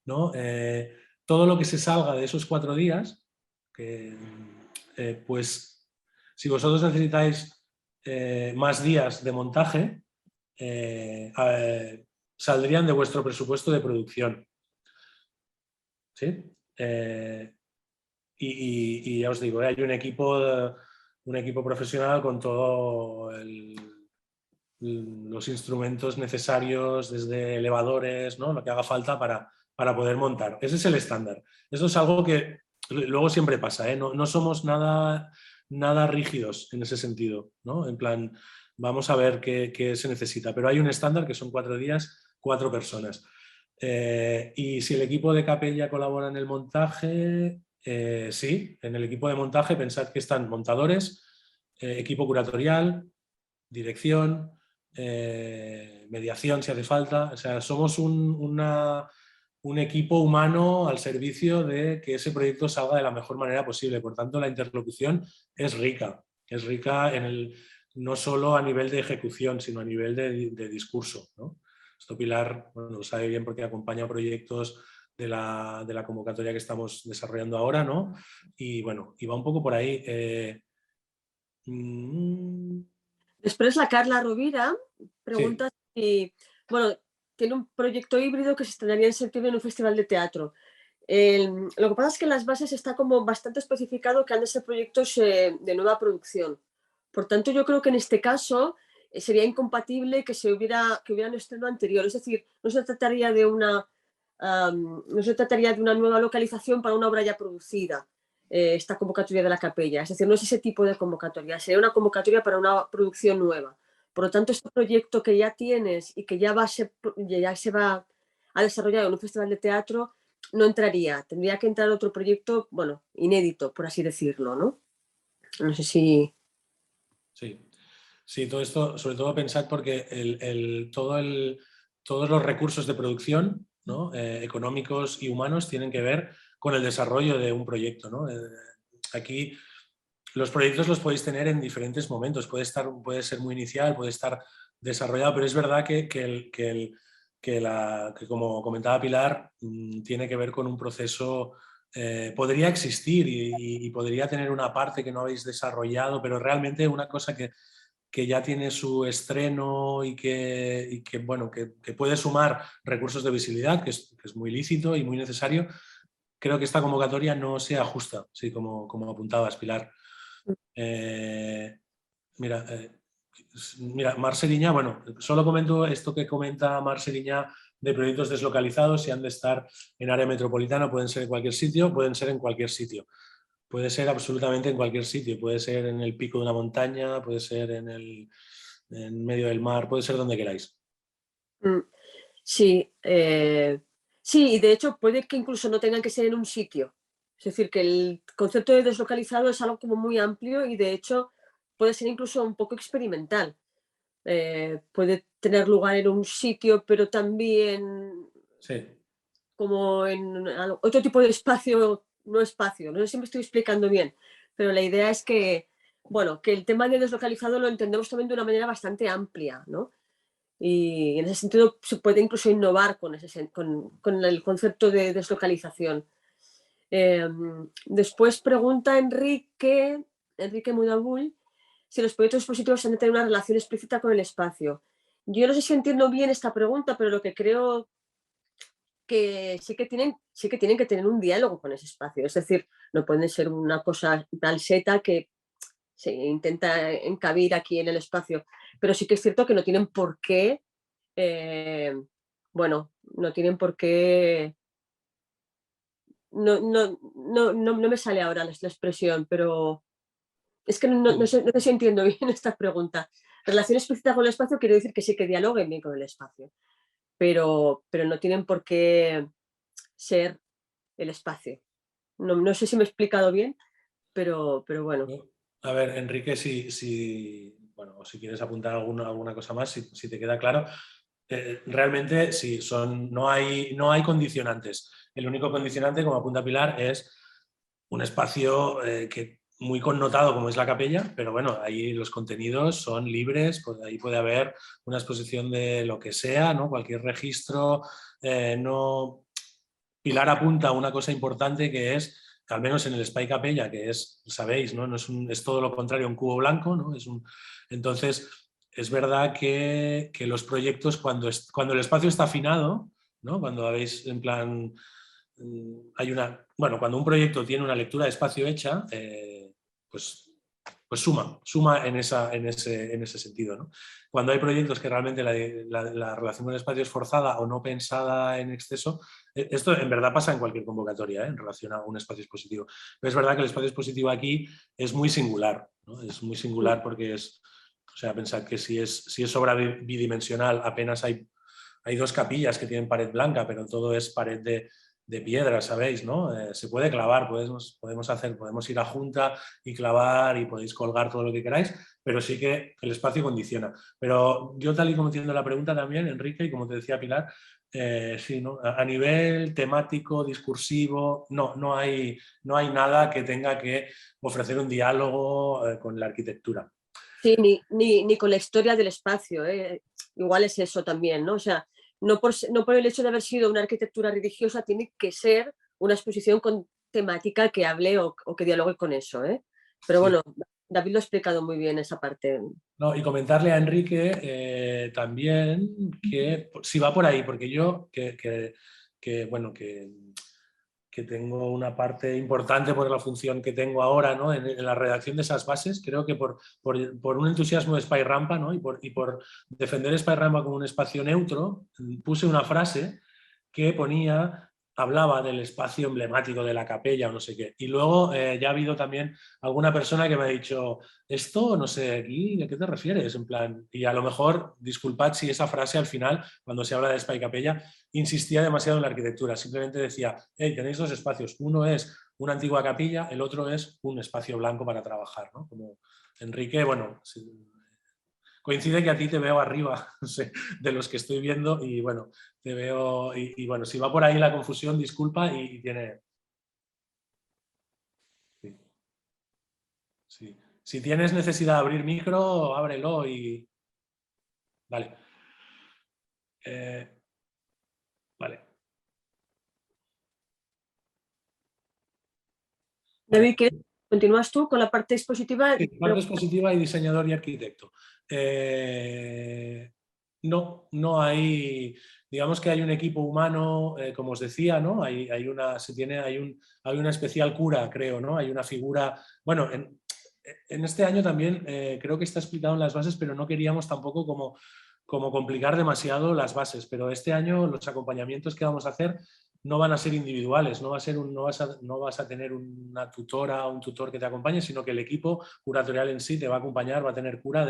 ¿no? Todo lo que se salga de esos 4 días, pues si vosotros necesitáis más días de montaje, saldrían de vuestro presupuesto de producción. ¿Sí? Y ya os digo, hay un equipo profesional con todos los instrumentos necesarios, desde elevadores, ¿no? Lo que haga falta para poder montar. Ese es el estándar. Eso es algo que luego siempre pasa, ¿eh? No somos nada rígidos en ese sentido, ¿no? En plan, vamos a ver qué se necesita, pero hay un estándar que son 4 días, 4 personas. Y si el equipo de capella colabora en el montaje, sí, en el equipo de montaje pensad que están montadores, equipo curatorial, dirección, mediación si hace falta. O sea, somos una un equipo humano al servicio de que ese proyecto salga de la mejor manera posible. Por tanto, la interlocución es rica no solo a nivel de ejecución, sino a nivel de discurso, ¿no? Esto Pilar, bueno, lo sabe bien porque acompaña proyectos de la convocatoria que estamos desarrollando ahora, ¿no? Y bueno, y va un poco por ahí. Després la Carla Rovira Sí. pregunta si, bueno, tiene un proyecto híbrido que se estrenaría en septiembre en un festival de teatro. Lo que pasa es que en las bases está como bastante especificado que han de ser proyectos de nueva producción. Por tanto, yo creo que en este caso sería incompatible que hubiera un estreno anterior. Es decir, no se trataría de no se trataría de una nueva localización para una obra ya producida, esta convocatoria de la capella. Es decir, no es ese tipo de convocatoria, sería una convocatoria para una producción nueva. Por lo tanto, este proyecto que ya tienes y que ya se va a desarrollar en un festival de teatro no entraría. Tendría que entrar otro proyecto, bueno, inédito, por así decirlo, ¿no? No sé si... Sí. Sí, todo esto, sobre todo pensad porque todos los recursos de producción, ¿no? Económicos y humanos tienen que ver con el desarrollo de un proyecto, ¿no? Aquí los proyectos los podéis tener en diferentes momentos, puede ser muy inicial, puede estar desarrollado, pero es verdad que como comentaba Pilar, tiene que ver con un proceso, podría existir y podría tener una parte que no habéis desarrollado, pero realmente una cosa que ya tiene su estreno bueno, que puede sumar recursos de visibilidad, que es muy lícito y muy necesario, creo que esta convocatoria no se ajusta, sí, como apuntabas, Pilar. Eh, mira, Mar Seriñá, bueno, solo comento esto que comenta Mar Seriñá de proyectos deslocalizados, si han de estar en área metropolitana, pueden ser en cualquier sitio, pueden ser en cualquier sitio. Puede ser absolutamente en cualquier sitio, puede ser en el pico de una montaña, puede ser en medio del mar, puede ser donde queráis. Sí, sí, y de hecho puede que incluso no tengan que ser en un sitio. Es decir, que el concepto de deslocalizado es algo como muy amplio y de hecho puede ser incluso un poco experimental. Puede tener lugar en un sitio, pero también Sí. como en otro tipo de espacio, no sé si me estoy explicando bien, pero la idea es que, bueno, que el tema de deslocalizado lo entendemos también de una manera bastante amplia, ¿no? Y en ese sentido se puede incluso innovar con el concepto de deslocalización. Después pregunta Enrique Mudabull, si los proyectos expositivos han de tener una relación explícita con el espacio. Yo no sé si entiendo bien esta pregunta, pero lo que creo que sí que tienen que tener un diálogo con ese espacio. Es decir, no pueden ser una cosa tal seta que se intenta encabir aquí en el espacio. Pero sí que es cierto que no tienen por qué, bueno, no tienen por qué, no me sale ahora la expresión, pero es que no sé si entiendo bien esta pregunta. Relación explícita con el espacio quiere decir que sí que dialoguen bien con el espacio, pero no tienen por qué ser el espacio. No sé si me he explicado bien, pero bueno. A ver, Enrique, bueno, o si quieres apuntar alguna cosa más, si te queda claro, realmente sí, no hay condicionantes. El único condicionante, como apunta Pilar, es un espacio muy connotado como es la capella, pero bueno, ahí los contenidos son libres, pues ahí puede haber una exposición de lo que sea, ¿no? Cualquier registro. No... Pilar apunta a una cosa importante que es, que al menos en el Espai Capella, que es, sabéis, ¿no? Es todo lo contrario a un cubo blanco, ¿no? Entonces, es verdad que los proyectos, cuando el espacio está afinado, ¿no? Cuando habéis en plan, cuando un proyecto tiene una lectura de espacio hecha, pues, pues suma en ese sentido, ¿no? Cuando hay proyectos que realmente la relación con el espacio es forzada o no pensada en exceso, esto en verdad pasa en cualquier convocatoria, en relación a un espacio expositivo. Pero es verdad que el espacio expositivo aquí es muy singular, ¿no? Es muy singular porque o sea, pensad que si es obra bidimensional, apenas hay dos capillas que tienen pared blanca, pero todo es pared de piedra, ¿sabéis? ¿No? Se puede clavar, podemos ir a junta y clavar y podéis colgar todo lo que queráis, pero sí que el espacio condiciona. Pero yo, tal y como entiendo la pregunta también, Enrique, y como te decía Pilar, sí, ¿no? A nivel temático, discursivo, no hay nada que tenga que ofrecer un diálogo con la arquitectura. Sí, ni con la historia del espacio, ¿eh? Igual es eso también, ¿no? O sea, no por el hecho de haber sido una arquitectura religiosa tiene que ser una exposición con temática que hable o que dialogue con eso, ¿eh? Pero Sí. bueno, David lo ha explicado muy bien esa parte. No, y comentarle a Enrique también que si va por ahí, porque yo bueno, que tengo una parte importante por la función que tengo ahora, ¿no? En la redacción de esas bases, creo que por un entusiasmo de SpyRampa, ¿no? y por defender SpyRampa como un espacio neutro, puse una frase que hablaba del espacio emblemático de la capella o no sé qué. Y luego ya ha habido también alguna persona que me ha dicho, esto, no sé, aquí, ¿a qué te refieres? En plan, y a lo mejor, disculpad si esa frase al final, cuando se habla de Spy Capella, insistía demasiado en la arquitectura. Simplemente decía, hey, tenéis dos espacios. Uno es una antigua capilla, el otro es un espacio blanco para trabajar, ¿no? Como Enrique, bueno, coincide que a ti te veo arriba, no sé, de los que estoy viendo, y bueno, te veo, y bueno, si va por ahí la confusión, disculpa, y tiene... Sí, sí. Si tienes necesidad de abrir micro, ábrelo y... Vale. Vale. David, Vale. ¿continúas tú con la parte expositiva? Sí, parte expositiva y diseñador y arquitecto. No hay, digamos que hay un equipo humano, como os decía, ¿no? Hay una especial cura, creo, ¿no? Hay una figura, bueno, en este año también creo que está explicado en las bases, pero no queríamos tampoco como complicar demasiado las bases, pero este año los acompañamientos que vamos a hacer no van a ser individuales, no vas a tener una tutora o un tutor que te acompañe, sino que el equipo curatorial en sí te va a acompañar, va a tener cura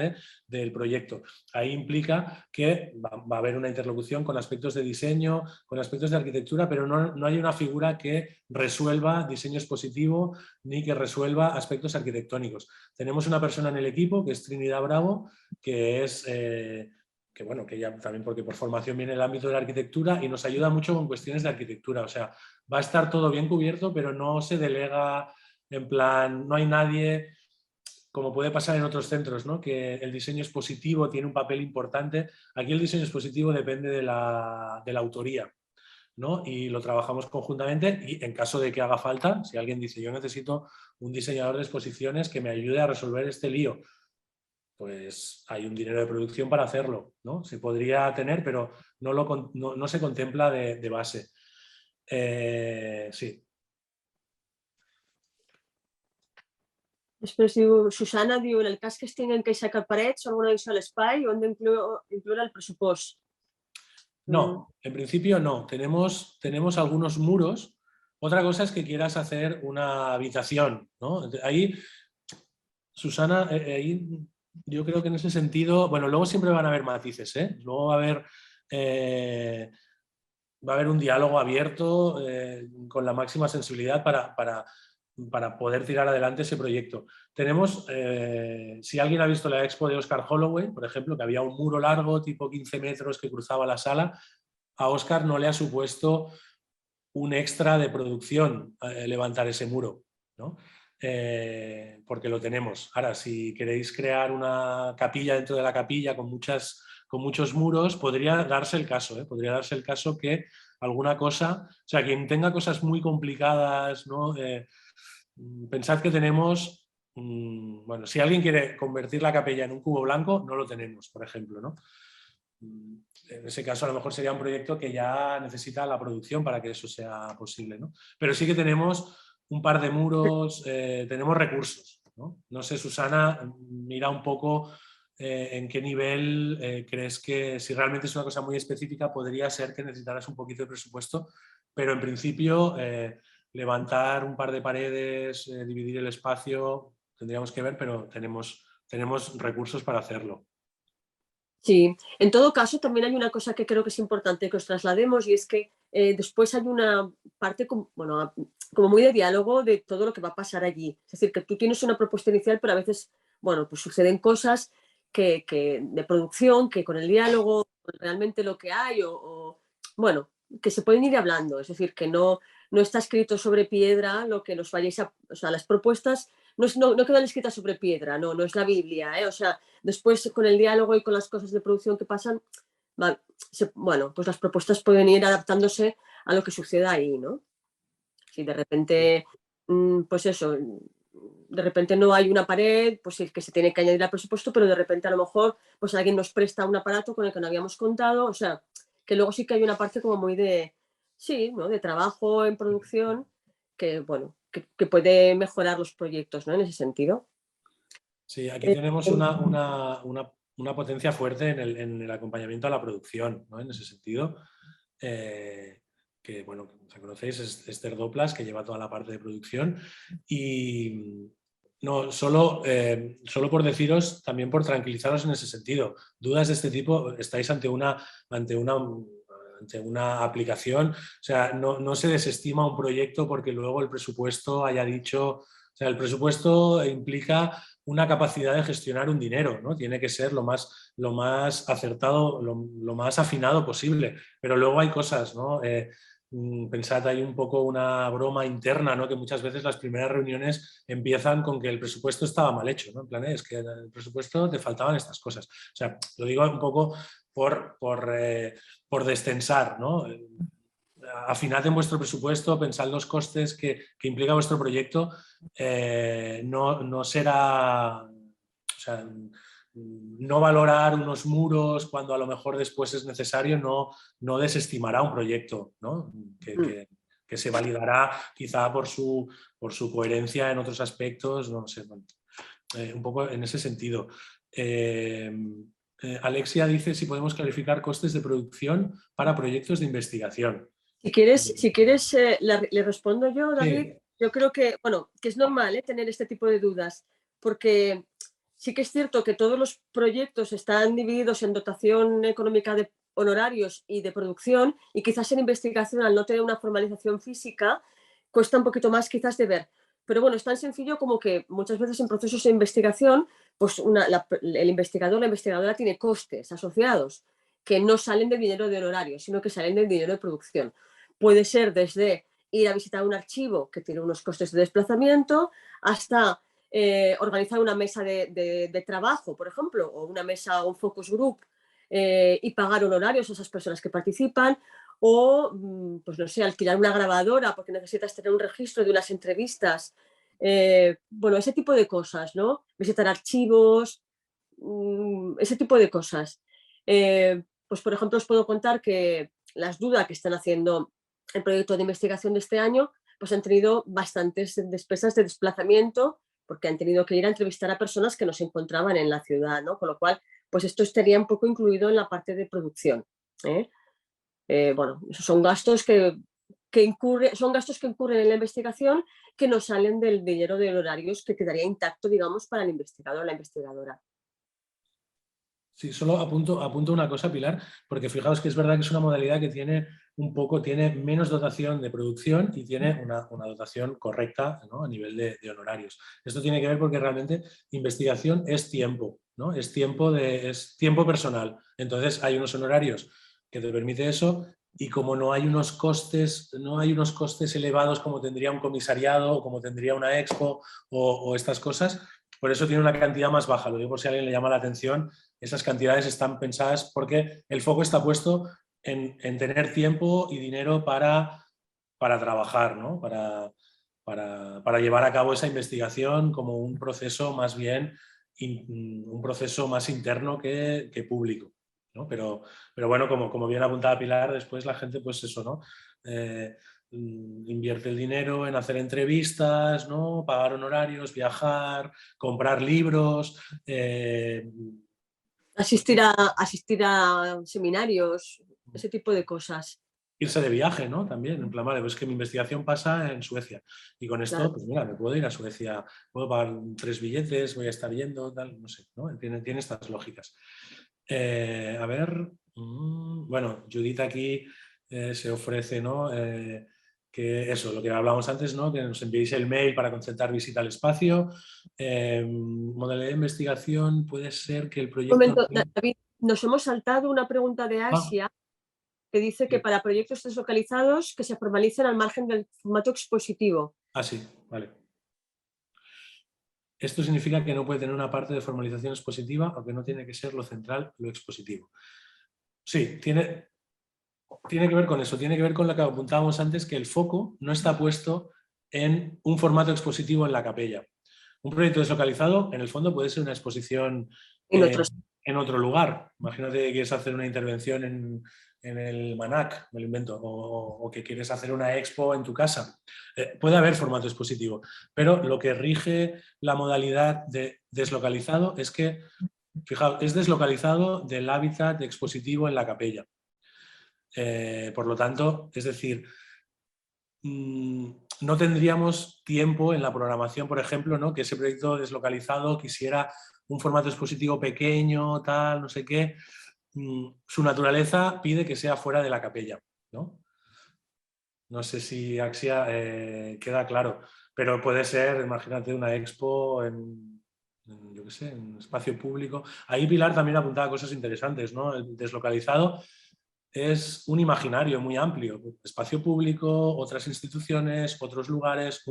del proyecto. Ahí implica que va a haber una interlocución con aspectos de diseño, con aspectos de arquitectura, pero no hay una figura que resuelva diseño expositivo ni que resuelva aspectos arquitectónicos. Tenemos una persona en el equipo, que es Trinidad Bravo, que es... que bueno, que ya también porque por formación viene el ámbito de la arquitectura y nos ayuda mucho con cuestiones de arquitectura. O sea, va a estar todo bien cubierto, pero no se delega en plan, no hay nadie, como puede pasar en otros centros, ¿no? Que el diseño expositivo tiene un papel importante. Aquí el diseño expositivo depende de la autoría, ¿no? Y lo trabajamos conjuntamente y en caso de que haga falta, si alguien dice yo necesito un diseñador de exposiciones que me ayude a resolver este lío, pues hay un dinero de producción para hacerlo, ¿no? Se podría tener, pero no se contempla de base. Sí. Després diu, Susana diu, en el cas que es tinguin que aixecar parets o alguna addició a l'espai, ho hem d'incloure al pressupost. No, en principio no. Tenemos algunos muros. Otra cosa es que quieras hacer una habitación, ¿no? Ahí, Susana, ahí yo creo que en ese sentido, bueno, luego siempre van a haber matices, ¿eh? Luego va a haber un diálogo abierto con la máxima sensibilidad para poder tirar adelante ese proyecto. Tenemos, si alguien ha visto la expo de Oscar Holloway, por ejemplo, que había un muro largo, tipo 15 metros, que cruzaba la sala, a Oscar no le ha supuesto un extra de producción levantar ese muro, ¿no? Porque lo tenemos. Ahora, si queréis crear una capilla dentro de la capilla con muchos muros, podría darse el caso, podría darse el caso que alguna cosa, o sea, quien tenga cosas muy complicadas, ¿no? Pensad que tenemos, bueno, si alguien quiere convertir la capilla en un cubo blanco, no lo tenemos, por ejemplo, ¿no? En ese caso, a lo mejor sería un proyecto que ya necesita la producción para que eso sea posible, ¿no? Pero sí que tenemos un par de muros, tenemos recursos, ¿no? No sé, Susana, mira un poco en qué nivel crees que, si realmente es una cosa muy específica, podría ser que necesitaras un poquito de presupuesto, pero en principio levantar un par de paredes, dividir el espacio, tendríamos que ver, pero tenemos recursos para hacerlo. Sí, en todo caso también hay una cosa que creo que es importante que os traslademos y es que después hay una parte como, bueno, como muy de diálogo de todo lo que va a pasar allí. Es decir, que tú tienes una propuesta inicial, pero a veces, bueno, pues suceden cosas que de producción, que con el diálogo realmente lo que hay, bueno, que se pueden ir hablando. Es decir, que no está escrito sobre piedra lo que nos vayáis a... O sea, las propuestas no quedan escritas sobre piedra, no es la Biblia, ¿eh? O sea, después con el diálogo y con las cosas de producción que pasan, bueno, pues las propuestas pueden ir adaptándose a lo que suceda ahí, ¿no? Si de repente, pues eso, de repente no hay una pared, pues sí que se tiene que añadir al presupuesto, pero de repente a lo mejor pues alguien nos presta un aparato con el que no habíamos contado, o sea, que luego sí que hay una parte como muy de, sí, ¿no? De trabajo en producción que, bueno, que puede mejorar los proyectos, ¿no? En ese sentido. Sí, aquí tenemos una potencia fuerte en el acompañamiento a la producción, ¿no? En ese sentido, que, bueno, ya conocéis, es Esther Doplas, que lleva toda la parte de producción. Y no, solo por deciros, también por tranquilizaros en ese sentido. Dudas de este tipo, estáis ante una aplicación, o sea, no se desestima un proyecto porque luego el presupuesto haya dicho, o sea, el presupuesto implica una capacidad de gestionar un dinero, ¿no? Tiene que ser lo más acertado, lo más afinado posible, pero luego hay cosas, ¿no? Pensad, hay un poco una broma interna, ¿no? Que muchas veces las primeras reuniones empiezan con que el presupuesto estaba mal hecho, ¿no? En plan, es que en el presupuesto te faltaban estas cosas. O sea, lo digo un poco por destensar, ¿no? Afinad en vuestro presupuesto, pensad los costes que implica vuestro proyecto, no será, o sea, no valorar unos muros cuando a lo mejor después es necesario, no desestimará un proyecto, ¿no? Que se validará quizá por su coherencia en otros aspectos, no sé, bueno, un poco en ese sentido. Alexia dice si podemos clarificar costes de producción para proyectos de investigación. Si quieres le respondo yo, David. Sí. Yo creo que, bueno, que es normal tener este tipo de dudas, porque sí que es cierto que todos los proyectos están divididos en dotación económica de honorarios y de producción, y quizás en investigación, al no tener una formalización física, cuesta un poquito más quizás de ver. Pero bueno, es tan sencillo como que muchas veces en procesos de investigación, pues el investigador, la investigadora tiene costes asociados que no salen del dinero de honorarios, sino que salen del dinero de producción. Puede ser desde ir a visitar un archivo que tiene unos costes de desplazamiento hasta organizar una mesa de trabajo, por ejemplo, o una mesa o un focus group y pagar honorarios a esas personas que participan, o, pues no sé, alquilar una grabadora porque necesitas tener un registro de unas entrevistas. Bueno, ese tipo de cosas, ¿no? Visitar archivos, ese tipo de cosas. Pues, por ejemplo, os puedo contar que las dudas que están haciendo el proyecto de investigación de este año, pues han tenido bastantes despesas de desplazamiento porque han tenido que ir a entrevistar a personas que no se encontraban en la ciudad, ¿no? Con lo cual, pues esto estaría un poco incluido en la parte de producción, ¿eh? Bueno, esos son gastos son gastos que incurren en la investigación que no salen del dinero de horarios que quedaría intacto, digamos, para el investigador o la investigadora. Sí, solo apunto una cosa, Pilar, porque fijaos que es verdad que es una modalidad que tiene menos dotación de producción y tiene una dotación correcta, ¿no? A nivel de honorarios. Esto tiene que ver porque realmente investigación es tiempo, ¿no? Es tiempo personal. Entonces hay unos honorarios que te permite eso y como no hay unos costes elevados como tendría un comisariado o como tendría una expo o estas cosas, por eso tiene una cantidad más baja. Lo digo por si a alguien le llama la atención. Esas cantidades están pensadas porque el foco está puesto en tener tiempo y dinero para trabajar, ¿no? Para llevar a cabo esa investigación como un proceso más bien, un proceso más interno que público, ¿no? Pero bueno, como bien apuntaba Pilar, después la gente, pues eso, ¿no? Invierte el dinero en hacer entrevistas, ¿no? Pagar honorarios, viajar, comprar libros, Asistir a seminarios, ese tipo de cosas. irse de viaje, ¿no? También, en plan, vale, pues que mi investigación pasa en Suecia y con esto, Claro. pues mira, me puedo ir a Suecia, puedo pagar 3 billetes, voy a estar yendo, tal, no sé, ¿no? Tiene estas lógicas. A ver, bueno, Judith aquí se ofrece, ¿no? Que eso, lo que hablábamos antes, ¿no? Que nos enviéis el mail para concertar visita al espacio. Modalidad de investigación puede ser que el Un proyecto... momento, David, nos hemos saltado una pregunta de Ah, Asia que dice que sí. para proyectos deslocalizados que se formalicen al margen del formato expositivo. Ah, sí, vale. Esto significa que no puede tener una parte de formalización expositiva, aunque no tiene que ser lo central, lo expositivo. Sí, tiene que ver con eso, tiene que ver con lo que apuntábamos antes, que el foco no está puesto en un formato expositivo en la capella. Un proyecto deslocalizado, en el fondo, puede ser una exposición En otros. en otro lugar. Imagínate que quieres hacer una intervención en el Manac, me lo invento, o que quieres hacer una expo en tu casa. Puede haber formato expositivo, pero lo que rige la modalidad de deslocalizado es que, fijaos, es deslocalizado del hábitat expositivo en la capella. Por lo tanto, es decir, no tendríamos tiempo en la programación, por ejemplo, ¿no? Que ese proyecto deslocalizado quisiera un formato expositivo pequeño, tal, no sé qué. Su naturaleza pide que sea fuera de la capella, ¿no? No sé si Axia queda claro, pero puede ser, imagínate, una expo yo qué sé, en espacio público. Ahí Pilar también apuntaba cosas interesantes, ¿no? El deslocalizado es un imaginario muy amplio, espacio público, otras instituciones, otros lugares,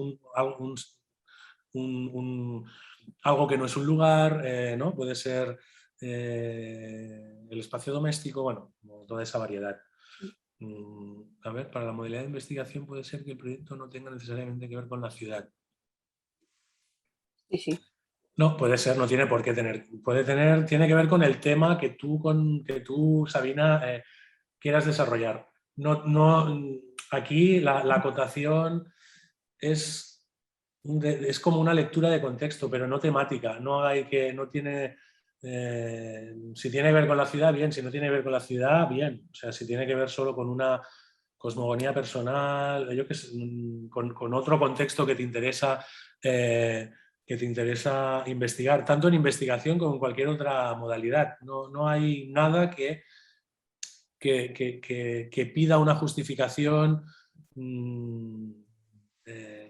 algo que no es un lugar, ¿no? Puede ser el espacio doméstico, bueno, toda esa variedad. A ver, para la modalidad de investigación puede ser que el proyecto no tenga necesariamente que ver con la ciudad. Sí, sí. No, puede ser, no tiene por qué tener. Tiene que ver con el tema que tú Sabina, quieras desarrollar. Aquí la acotación es como una lectura de contexto, pero no temática. Si tiene que ver con la ciudad, bien. Si no tiene que ver con la ciudad, bien. O sea, si tiene que ver solo con una cosmogonía personal, yo que sé, con otro contexto que te interesa investigar, tanto en investigación como en cualquier otra modalidad. No hay nada que pida una justificación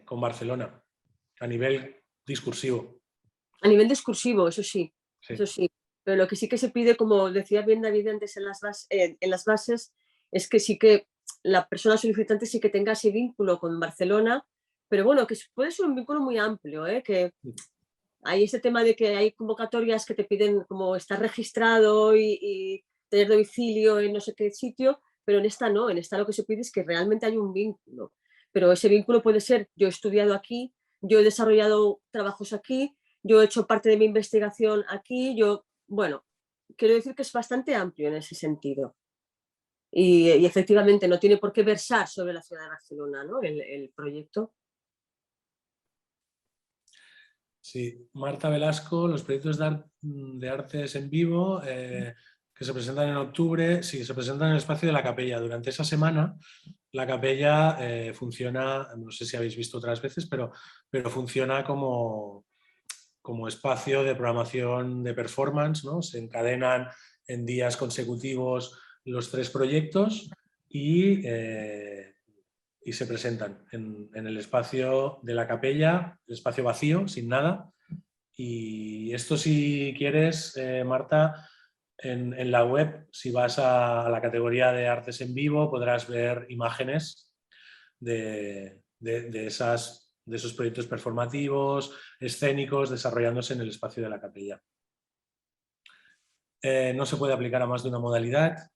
con Barcelona a nivel discursivo. A nivel discursivo, eso sí, Sí. eso sí. Pero lo que sí que se pide, como decía bien David antes en las bases, es que sí que la persona solicitante sí que tenga ese vínculo con Barcelona, pero bueno, que puede ser un vínculo muy amplio, ¿eh? Que hay ese tema de que hay convocatorias que te piden como estar registrado y tener domicilio en no sé qué sitio, pero en esta no, en esta lo que se pide es que realmente hay un vínculo. Pero ese vínculo puede ser, yo he estudiado aquí, yo he desarrollado trabajos aquí, yo he hecho parte de mi investigación aquí, bueno, quiero decir que es bastante amplio en ese sentido. Y efectivamente no tiene por qué versar sobre la ciudad de Barcelona, ¿no? El proyecto. Sí, Marta Velasco, los proyectos de artes en vivo que se presentan en octubre, sí, se presentan en el espacio de la capella. Durante esa semana la capella funciona, no sé si habéis visto otras veces, pero funciona como espacio de programación de performance, ¿no? Se encadenan en días consecutivos los 3 proyectos y se presentan en el espacio de la capella, el espacio vacío, sin nada. Y esto, si quieres, Marta, en la web, si vas a la categoría de artes en vivo, podrás ver imágenes de esos proyectos performativos, escénicos, desarrollándose en el espacio de la capella. No se puede aplicar a más de una modalidad.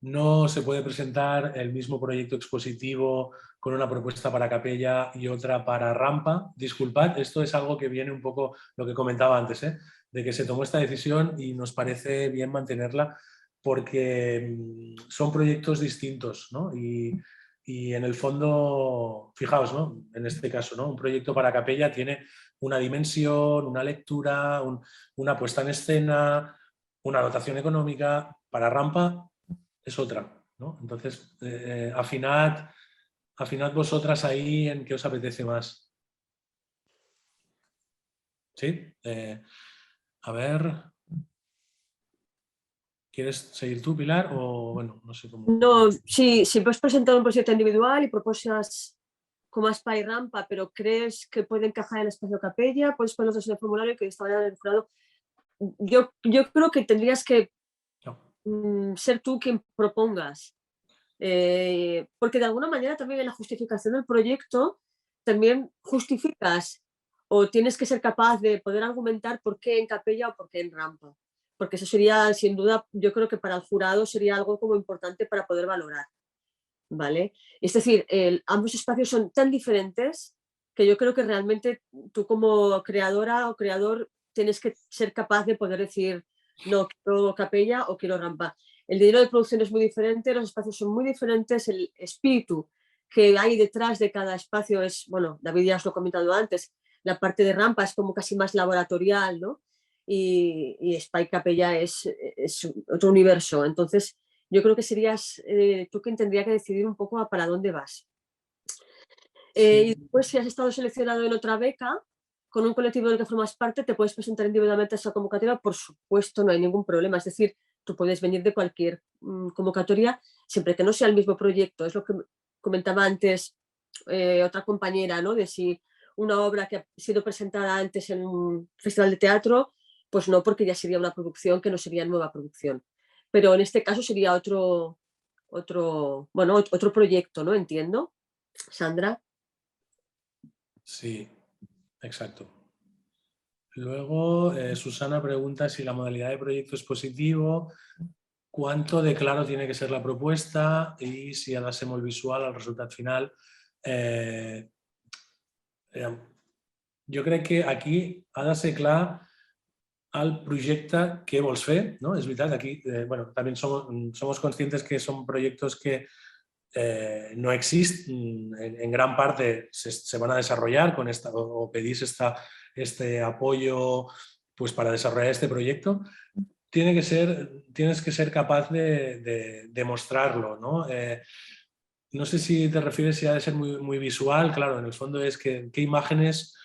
No se puede presentar el mismo proyecto expositivo con una propuesta para capella y otra para rampa. Disculpad, esto es algo que viene un poco lo que comentaba antes, de que se tomó esta decisión y nos parece bien mantenerla porque son proyectos distintos, ¿no? Y en el fondo, fijaos, ¿no? En este caso, ¿no? Un proyecto para capella tiene una dimensión, una lectura, una puesta en escena, una dotación económica. Para rampa es otra, ¿no? Entonces, afinad vosotras ahí en qué os apetece más. ¿Sí? A ver. ¿Quieres seguir tú, Pilar? O bueno, no sé cómo. No, si puedes presentar un proyecto individual y propuestas como espai rampa, pero crees que puede encajar en el espacio capella, puedes ponerlos en el formulario que estaban en el jurado. Yo creo que tendrías que No. ser tú quien propongas. Porque de alguna manera también en la justificación del proyecto también justificas o tienes que ser capaz de poder argumentar por qué en capella o por qué en rampa. Porque eso sería, sin duda, yo creo que para el jurado sería algo como importante para poder valorar. ¿Vale? Es decir, ambos espacios son tan diferentes que yo creo que realmente tú como creadora o creador tienes que ser capaz de poder decir, no, quiero capella o quiero rampa. El dinero de producción es muy diferente, los espacios son muy diferentes, el espíritu que hay detrás de cada espacio es, bueno, David ya os lo he comentado antes, la parte de rampa es como casi más laboratorial, ¿no? Y Spy Capella es otro universo. Entonces, yo creo que serías tú quien tendría que decidir un poco para dónde vas. Y Sí. después, si has estado seleccionado en otra beca, con un colectivo del que formas parte, te puedes presentar individualmente a esa convocatoria, por supuesto, no hay ningún problema. Es decir, tú puedes venir de cualquier convocatoria, siempre que no sea el mismo proyecto. Es lo que comentaba antes otra compañera, ¿no? De si una obra que ha sido presentada antes en un festival de teatro, pues no, porque ya sería una producción que no sería nueva producción. Pero en este caso sería otro proyecto, ¿no? Entiendo, Sandra. Sí, exacto. Luego, Susana pregunta si la modalidad de proyecto es positivo, cuánto de claro tiene que ser la propuesta i si ha de ser molt visual el resultat final. Jo crec que aquí ha de ser clar el projecte que vols fer, ¿no? Es veritat, aquí bueno, también somos conscientes que son proyectos que no existen, en gran parte se van a desarrollar con esta, o pedís este apoyo pues, para desarrollar este proyecto. Tienes que ser capaz de demostrarlo, ¿no? No sé si te refieres si ha de ser muy visual, claro, en el fondo es que qué imágenes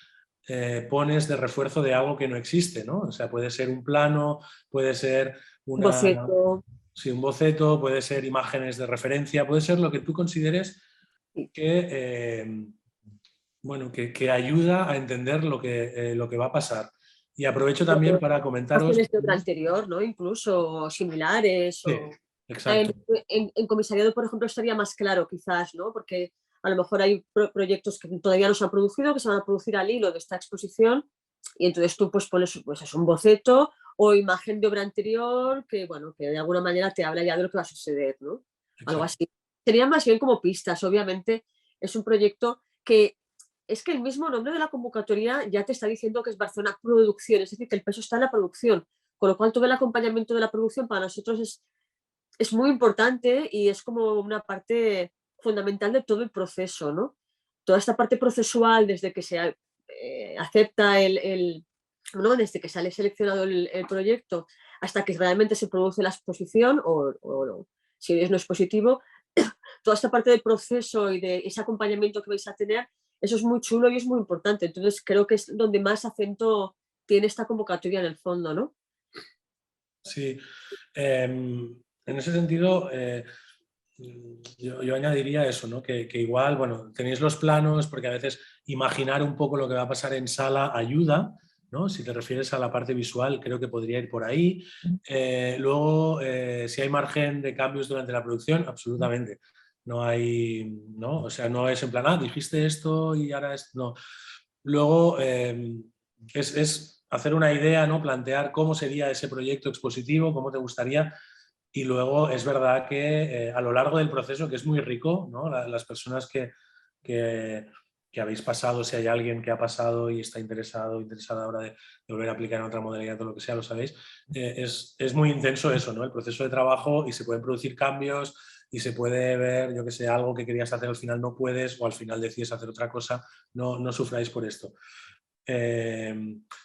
pones de refuerzo de algo que no existe, ¿no? O sea, puede ser un plano, puede ser Boceto. sí, un boceto, puede ser imágenes de referencia, puede ser lo que tú consideres que, bueno, que ayuda a entender lo que va a pasar. Y aprovecho también para comentaros... Imágenes de obra anterior, ¿no? Incluso similares. Sí, exacto. En comisariado, por ejemplo, estaría más claro quizás, ¿no? Porque a lo mejor hay proyectos que todavía no se han producido, que se van a producir al hilo de esta exposición y entonces tú pues pones pues, es un boceto o imagen de obra anterior que, bueno, que de alguna manera te habla ya de lo que va a suceder, ¿no? Algo Exacto. así. Serían más bien como pistas, obviamente es un proyecto que es que el mismo nombre de la convocatoria ya te está diciendo que es Barcelona Producción, es decir, que el peso está en la producción, con lo cual todo el acompañamiento de la producción para nosotros es muy importante y es como una parte fundamental de todo el proceso, ¿no? Toda esta parte procesual, desde que se acepta ¿no? Desde que sale seleccionado el proyecto hasta que realmente se produce la exposición o si no es positivo, toda esta parte del proceso y de ese acompañamiento que vais a tener, eso es muy chulo y es muy importante. Entonces creo que es donde más acento tiene esta convocatoria en el fondo, ¿no? Sí. En ese sentido, yo añadiría eso, ¿no? Que igual, bueno, tenéis los planos porque a veces imaginar un poco lo que va a pasar en sala ayuda, ¿no? Si te refieres a la parte visual, creo que podría ir por ahí. Luego, si hay margen de cambios durante la producción, absolutamente. No hay, ¿no? O sea, no es en plan, dijiste esto y ahora es... No. Luego, es hacer una idea, ¿no? Plantear cómo sería ese proyecto expositivo, cómo te gustaría. Y luego es verdad que a lo largo del proceso, que es muy rico, ¿no? Las personas que, que habéis pasado, si hay alguien que ha pasado y está interesada ahora de volver a aplicar en otra modalidad o lo que sea, lo sabéis, es muy intenso eso, ¿no? El proceso de trabajo y se pueden producir cambios y se puede ver, yo que sé, algo que querías hacer al final no puedes o al final decides hacer otra cosa, no sufráis por esto.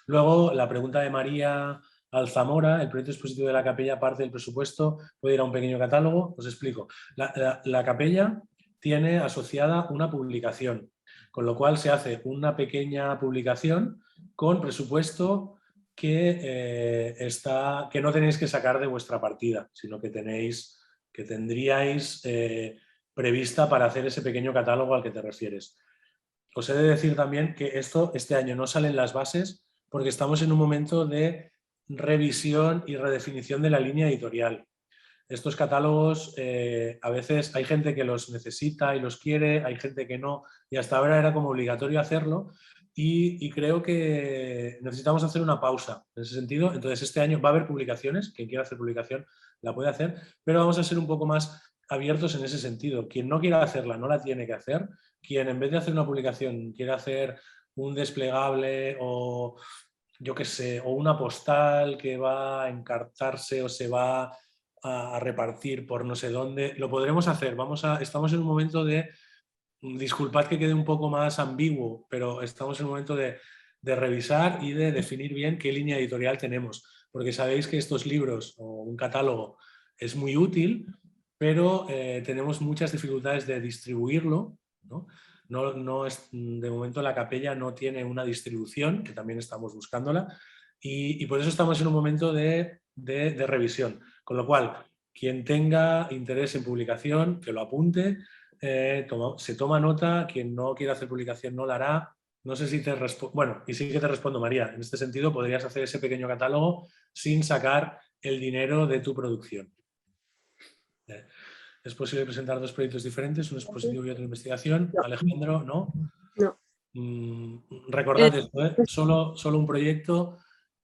Luego, la pregunta de María Alzamora, el proyecto expositivo de la capella parte del presupuesto, puede ir a un pequeño catálogo. Os explico. La capella tiene asociada una publicación, con lo cual se hace una pequeña publicación con presupuesto que no tenéis que sacar de vuestra partida, sino que tendríais prevista para hacer ese pequeño catálogo al que te refieres. Os he de decir también que este año no salen las bases porque estamos en un momento de revisión y redefinición de la línea editorial. Estos catálogos, a veces hay gente que los necesita y los quiere, hay gente que no, y hasta ahora era como obligatorio hacerlo, y creo que necesitamos hacer una pausa en ese sentido. Entonces este año va a haber publicaciones, quien quiera hacer publicación la puede hacer, pero vamos a ser un poco más abiertos en ese sentido. Quien no quiera hacerla no la tiene que hacer, quien en vez de hacer una publicación quiera hacer un desplegable o yo qué sé, o una postal que va a encartarse o se va a repartir por no sé dónde, lo podremos hacer. Estamos en un momento de, disculpad que quede un poco más ambiguo, pero estamos en un momento de revisar y de definir bien qué línea editorial tenemos, porque sabéis que estos libros o un catálogo es muy útil, pero tenemos muchas dificultades de distribuirlo, ¿no? No es, de momento la capella no tiene una distribución, que también estamos buscándola, y por eso estamos en un momento de revisión. Con lo cual, quien tenga interés en publicación, que lo apunte, se toma nota, quien no quiera hacer publicación no la hará. No sé si te respondo, bueno, y sí que te respondo, María, en este sentido podrías hacer ese pequeño catálogo sin sacar el dinero de tu producción. ¿Es posible presentar dos proyectos diferentes, un expositivo y otro de investigación? No. Alejandro, ¿no? No. Recordad esto, solo un proyecto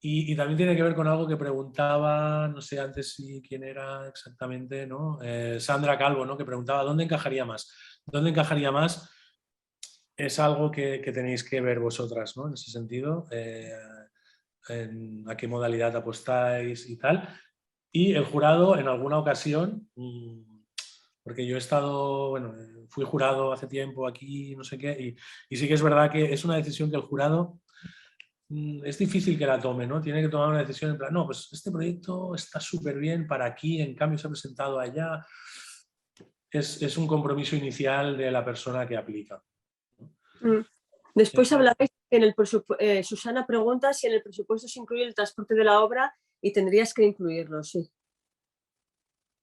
y también tiene que ver con algo que preguntaba, no sé antes si quién era exactamente, ¿no? Sandra Calvo, ¿no? Que preguntaba ¿dónde encajaría más? ¿Dónde encajaría más? Es algo que tenéis que ver vosotras, ¿no? En ese sentido, a qué modalidad apostáis y tal. Y el jurado en alguna ocasión, porque yo he estado, bueno, fui jurado hace tiempo aquí, no sé qué, y sí que es verdad que es una decisión que el jurado es difícil que la tome, ¿no? Tiene que tomar una decisión en plan, no, pues este proyecto está súper bien para aquí, en cambio se ha presentado allá. Es un compromiso inicial de la persona que aplica. Después hablabais que en el Susana pregunta si en el presupuesto se incluye el transporte de la obra y tendrías que incluirlo, sí.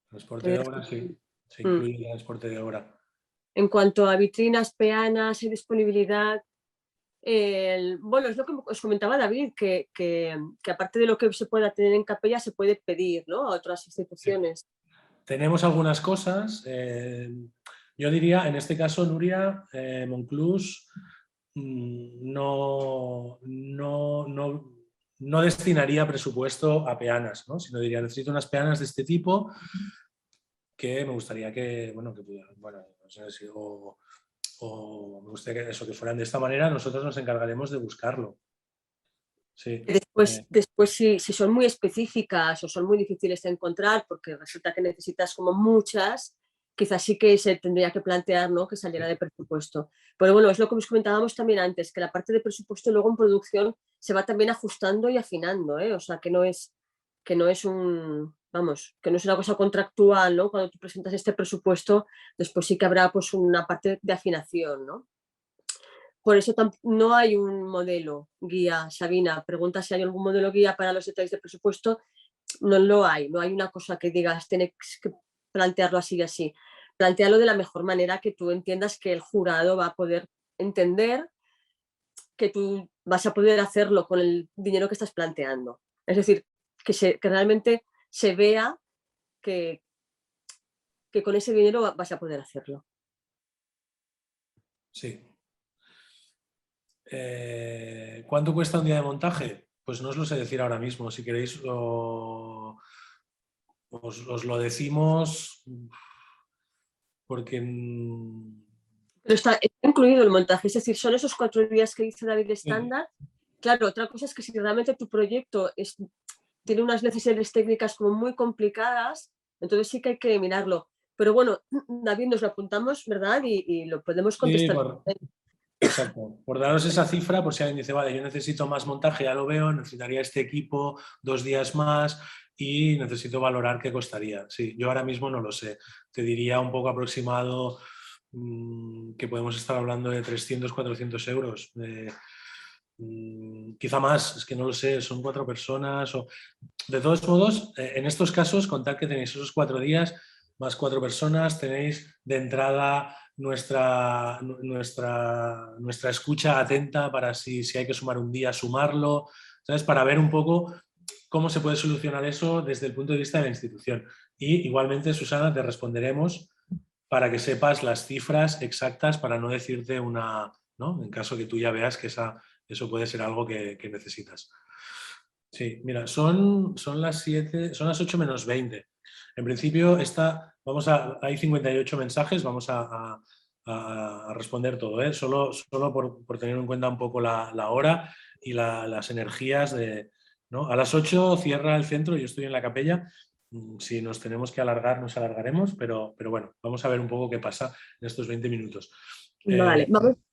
Transporte de obra, sí. Se incluye el transporte de obra. En cuanto a vitrinas, peanas y disponibilidad, bueno, es lo que os comentaba David, que aparte de lo que se pueda tener en capella, se puede pedir, ¿no? A otras instituciones. Sí. Tenemos algunas cosas. Yo diría, en este caso, Nuria, Monclús no destinaría presupuesto a peanas, ¿no? Sino diría, necesito unas peanas de este tipo que me gustaría que, bueno, no sé si, o me gustaría que eso, que fueran de esta manera, nosotros nos encargaremos de buscarlo. Sí. Después si son muy específicas o son muy difíciles de encontrar porque resulta que necesitas como muchas, quizás sí que se tendría que plantear, ¿no? Que saliera de presupuesto. Pero bueno, es lo que os comentábamos también antes, que la parte de presupuesto luego en producción se va también ajustando y afinando, ¿eh? O sea, que no es una cosa contractual, ¿no? Cuando tú presentas este presupuesto, después sí que habrá pues una parte de afinación, ¿no? Por eso no hay un modelo guía. Sabina pregunta si hay algún modelo guía para los detalles de presupuesto. No lo hay, no hay una cosa que digas, tienes que plantearlo así y así. Plantéalo de la mejor manera que tú entiendas que el jurado va a poder entender que tú vas a poder hacerlo con el dinero que estás planteando. Es decir, que realmente se vea que con ese dinero vas a poder hacerlo. Sí. ¿Cuánto cuesta un día de montaje? Pues no os lo sé decir ahora mismo. Si queréis, os lo decimos porque... Pero está incluido el montaje, es decir, son esos 4 días que dice David estándar. Sí. Claro, otra cosa es que si realmente tu proyecto tiene unas necesidades técnicas como muy complicadas, entonces sí que hay que mirarlo. Pero bueno, David, nos lo apuntamos, ¿verdad? Y lo podemos contestar. Sí, exacto. Por daros esa cifra, por si alguien dice, vale, yo necesito más montaje, ya lo veo, necesitaría este equipo 2 días más y necesito valorar qué costaría. Sí, yo ahora mismo no lo sé. Te diría un poco aproximado que podemos estar hablando de 300, 400 euros. quizá más, es que no lo sé, son 4 personas. De todos modos, en estos casos, contad que tenéis esos 4 días más 4 personas, tenéis de entrada nuestra escucha atenta para si hay que sumar un día, sumarlo, ¿sabes? Para ver un poco cómo se puede solucionar eso desde el punto de vista de la institución. Y igualmente, Susana, te responderemos para que sepas las cifras exactas para no decirte una, ¿no? En caso que tú ya veas que eso puede ser algo que necesitas. Sí, mira, son las 7, son las 8 menos 20. En principio, hay 58 mensajes, vamos a responder todo, ¿eh? Solo por tener en cuenta un poco la hora y las energías ¿no? A las 8 cierra el centro, yo estoy en la capella. Si nos tenemos que alargar, nos alargaremos, pero bueno, vamos a ver un poco qué pasa en estos 20 minutos. Vale,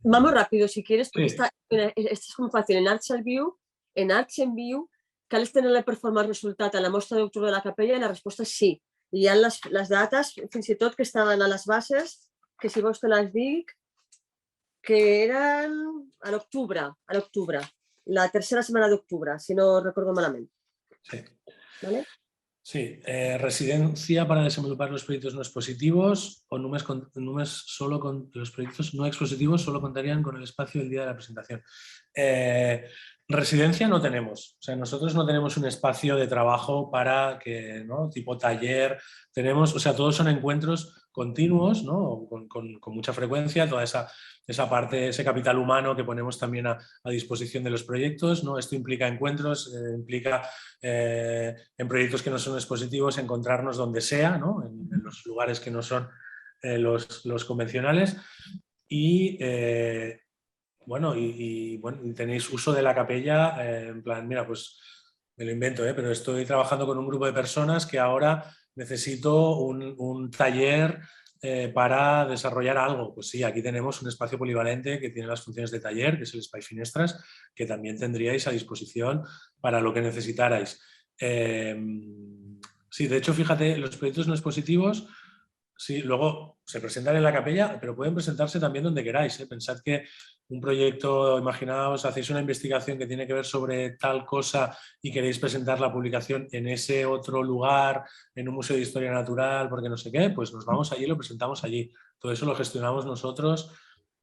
vamos rápido si quieres, porque Sí. este és molt fàcil. En Arts and View, cal tener la performance resultat a la mostra d'octubre de la capella i la resposta és sí. I hi ha les dates, fins i tot, que estaven a les bases, que si vols te les dic, que eren a l'octubre, la tercera setmana d'octubre, si no recordo malament. Sí. ¿Vale? Sí, residencia para desenvolupar los proyectos no expositivos o solo con los proyectos no expositivos solo contarían con el espacio del día de la presentación. Residencia no tenemos, o sea, nosotros no tenemos un espacio de trabajo para que, ¿no? Tipo taller, tenemos, o sea, todos son encuentros continuos, ¿no? Con mucha frecuencia, toda esa parte, ese capital humano que ponemos también a disposición de los proyectos, ¿no? Esto implica encuentros, implica en proyectos que no son expositivos encontrarnos donde sea, ¿no? En los lugares que no son los convencionales y bueno, bueno, tenéis uso de la capella en plan, mira, pues me lo invento, pero estoy trabajando con un grupo de personas que ahora necesito un taller para desarrollar algo. Pues sí, aquí tenemos un espacio polivalente que tiene las funciones de taller, que es el Espai Finestras, que también tendríais a disposición para lo que necesitarais. Sí, de hecho, fíjate, los proyectos no expositivos, sí, luego se presentan en la capella, pero pueden presentarse también donde queráis. Pensad que un proyecto, imaginaos, hacéis una investigación que tiene que ver sobre tal cosa y queréis presentar la publicación en ese otro lugar, en un museo de historia natural, porque no sé qué, pues nos vamos allí y lo presentamos allí. Todo eso lo gestionamos nosotros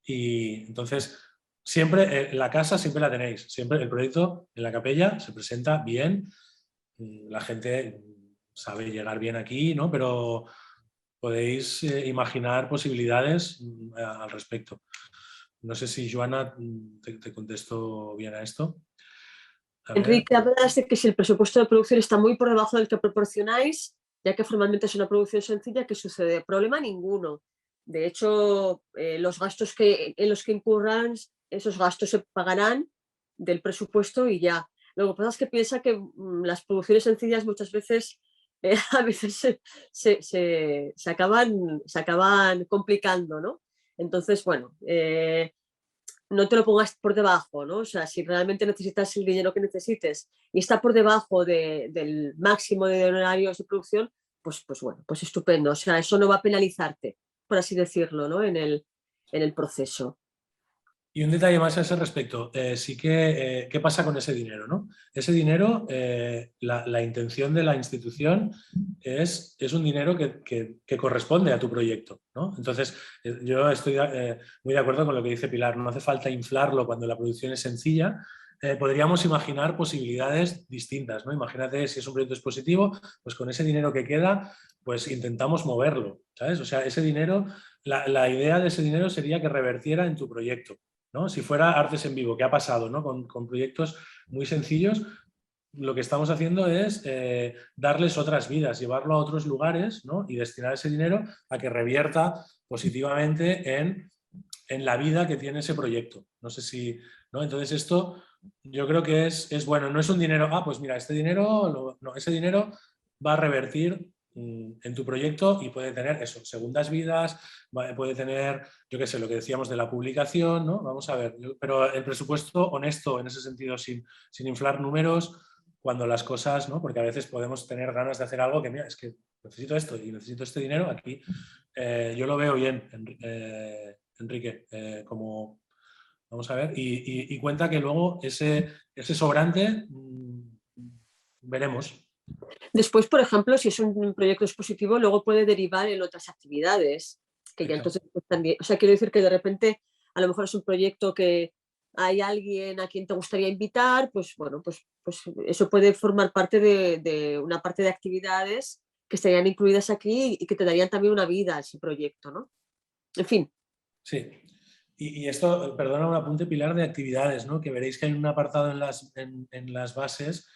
y entonces siempre la casa siempre la tenéis, siempre el proyecto en la capella se presenta bien, la gente sabe llegar bien aquí, ¿no? Pero podéis imaginar posibilidades al respecto. No sé si, Joana, te contesto bien a esto. Enrique, hablas de que si el presupuesto de producción está muy por debajo del que proporcionáis, ya que formalmente es una producción sencilla, ¿qué sucede? Problema ninguno. De hecho, los gastos en los que incurran, esos gastos se pagarán del presupuesto y ya. Lo que pasa es que piensa que las producciones sencillas muchas veces, a veces se acaban complicando, ¿no? Entonces, bueno, no te lo pongas por debajo, ¿no? O sea, si realmente necesitas el dinero que necesites y está por debajo del máximo de honorarios de producción, pues bueno, pues estupendo. O sea, eso no va a penalizarte, por así decirlo, ¿no? En el proceso. Y un detalle más a ese respecto, sí que, ¿qué pasa con ese dinero? ¿No? Ese dinero, la intención de la institución es un dinero que corresponde a tu proyecto, ¿no? Entonces, yo estoy muy de acuerdo con lo que dice Pilar, no hace falta inflarlo cuando la producción es sencilla. Podríamos imaginar posibilidades distintas, ¿no? Imagínate si es un proyecto expositivo, pues con ese dinero que queda, pues intentamos moverlo, ¿sabes? O sea, ese dinero, la idea de ese dinero sería que revertiera en tu proyecto, ¿no? Si fuera Artes en Vivo, ¿qué ha pasado, ¿no? Con proyectos muy sencillos, lo que estamos haciendo es darles otras vidas, llevarlo a otros lugares, ¿no? Y destinar ese dinero a que revierta positivamente en la vida que tiene ese proyecto. No sé si, ¿no? Entonces esto yo creo que es bueno, no es un dinero, pues mira, este dinero, no, ese dinero va a revertir en tu proyecto y puede tener eso, segundas vidas, puede tener, yo qué sé, lo que decíamos de la publicación, ¿no? Vamos a ver, pero el presupuesto honesto en ese sentido, sin inflar números, cuando las cosas, ¿no? Porque a veces podemos tener ganas de hacer algo que, mira, es que necesito esto y necesito este dinero, aquí yo lo veo bien, Enrique, como Vamos a ver. Y cuenta que luego ese sobrante veremos. Después, por ejemplo, si es un proyecto expositivo, luego puede derivar en otras actividades, que ya Exacto. entonces pues, también, o sea, quiero decir que de repente a lo mejor es un proyecto que hay alguien a quien te gustaría invitar, pues bueno, pues eso puede formar parte de una parte de actividades que estarían incluidas aquí y que te darían también una vida a ese proyecto, ¿no? En fin. Sí. Y esto, perdona, un apunte, Pilar, de actividades, ¿no? Que veréis que hay un apartado en las bases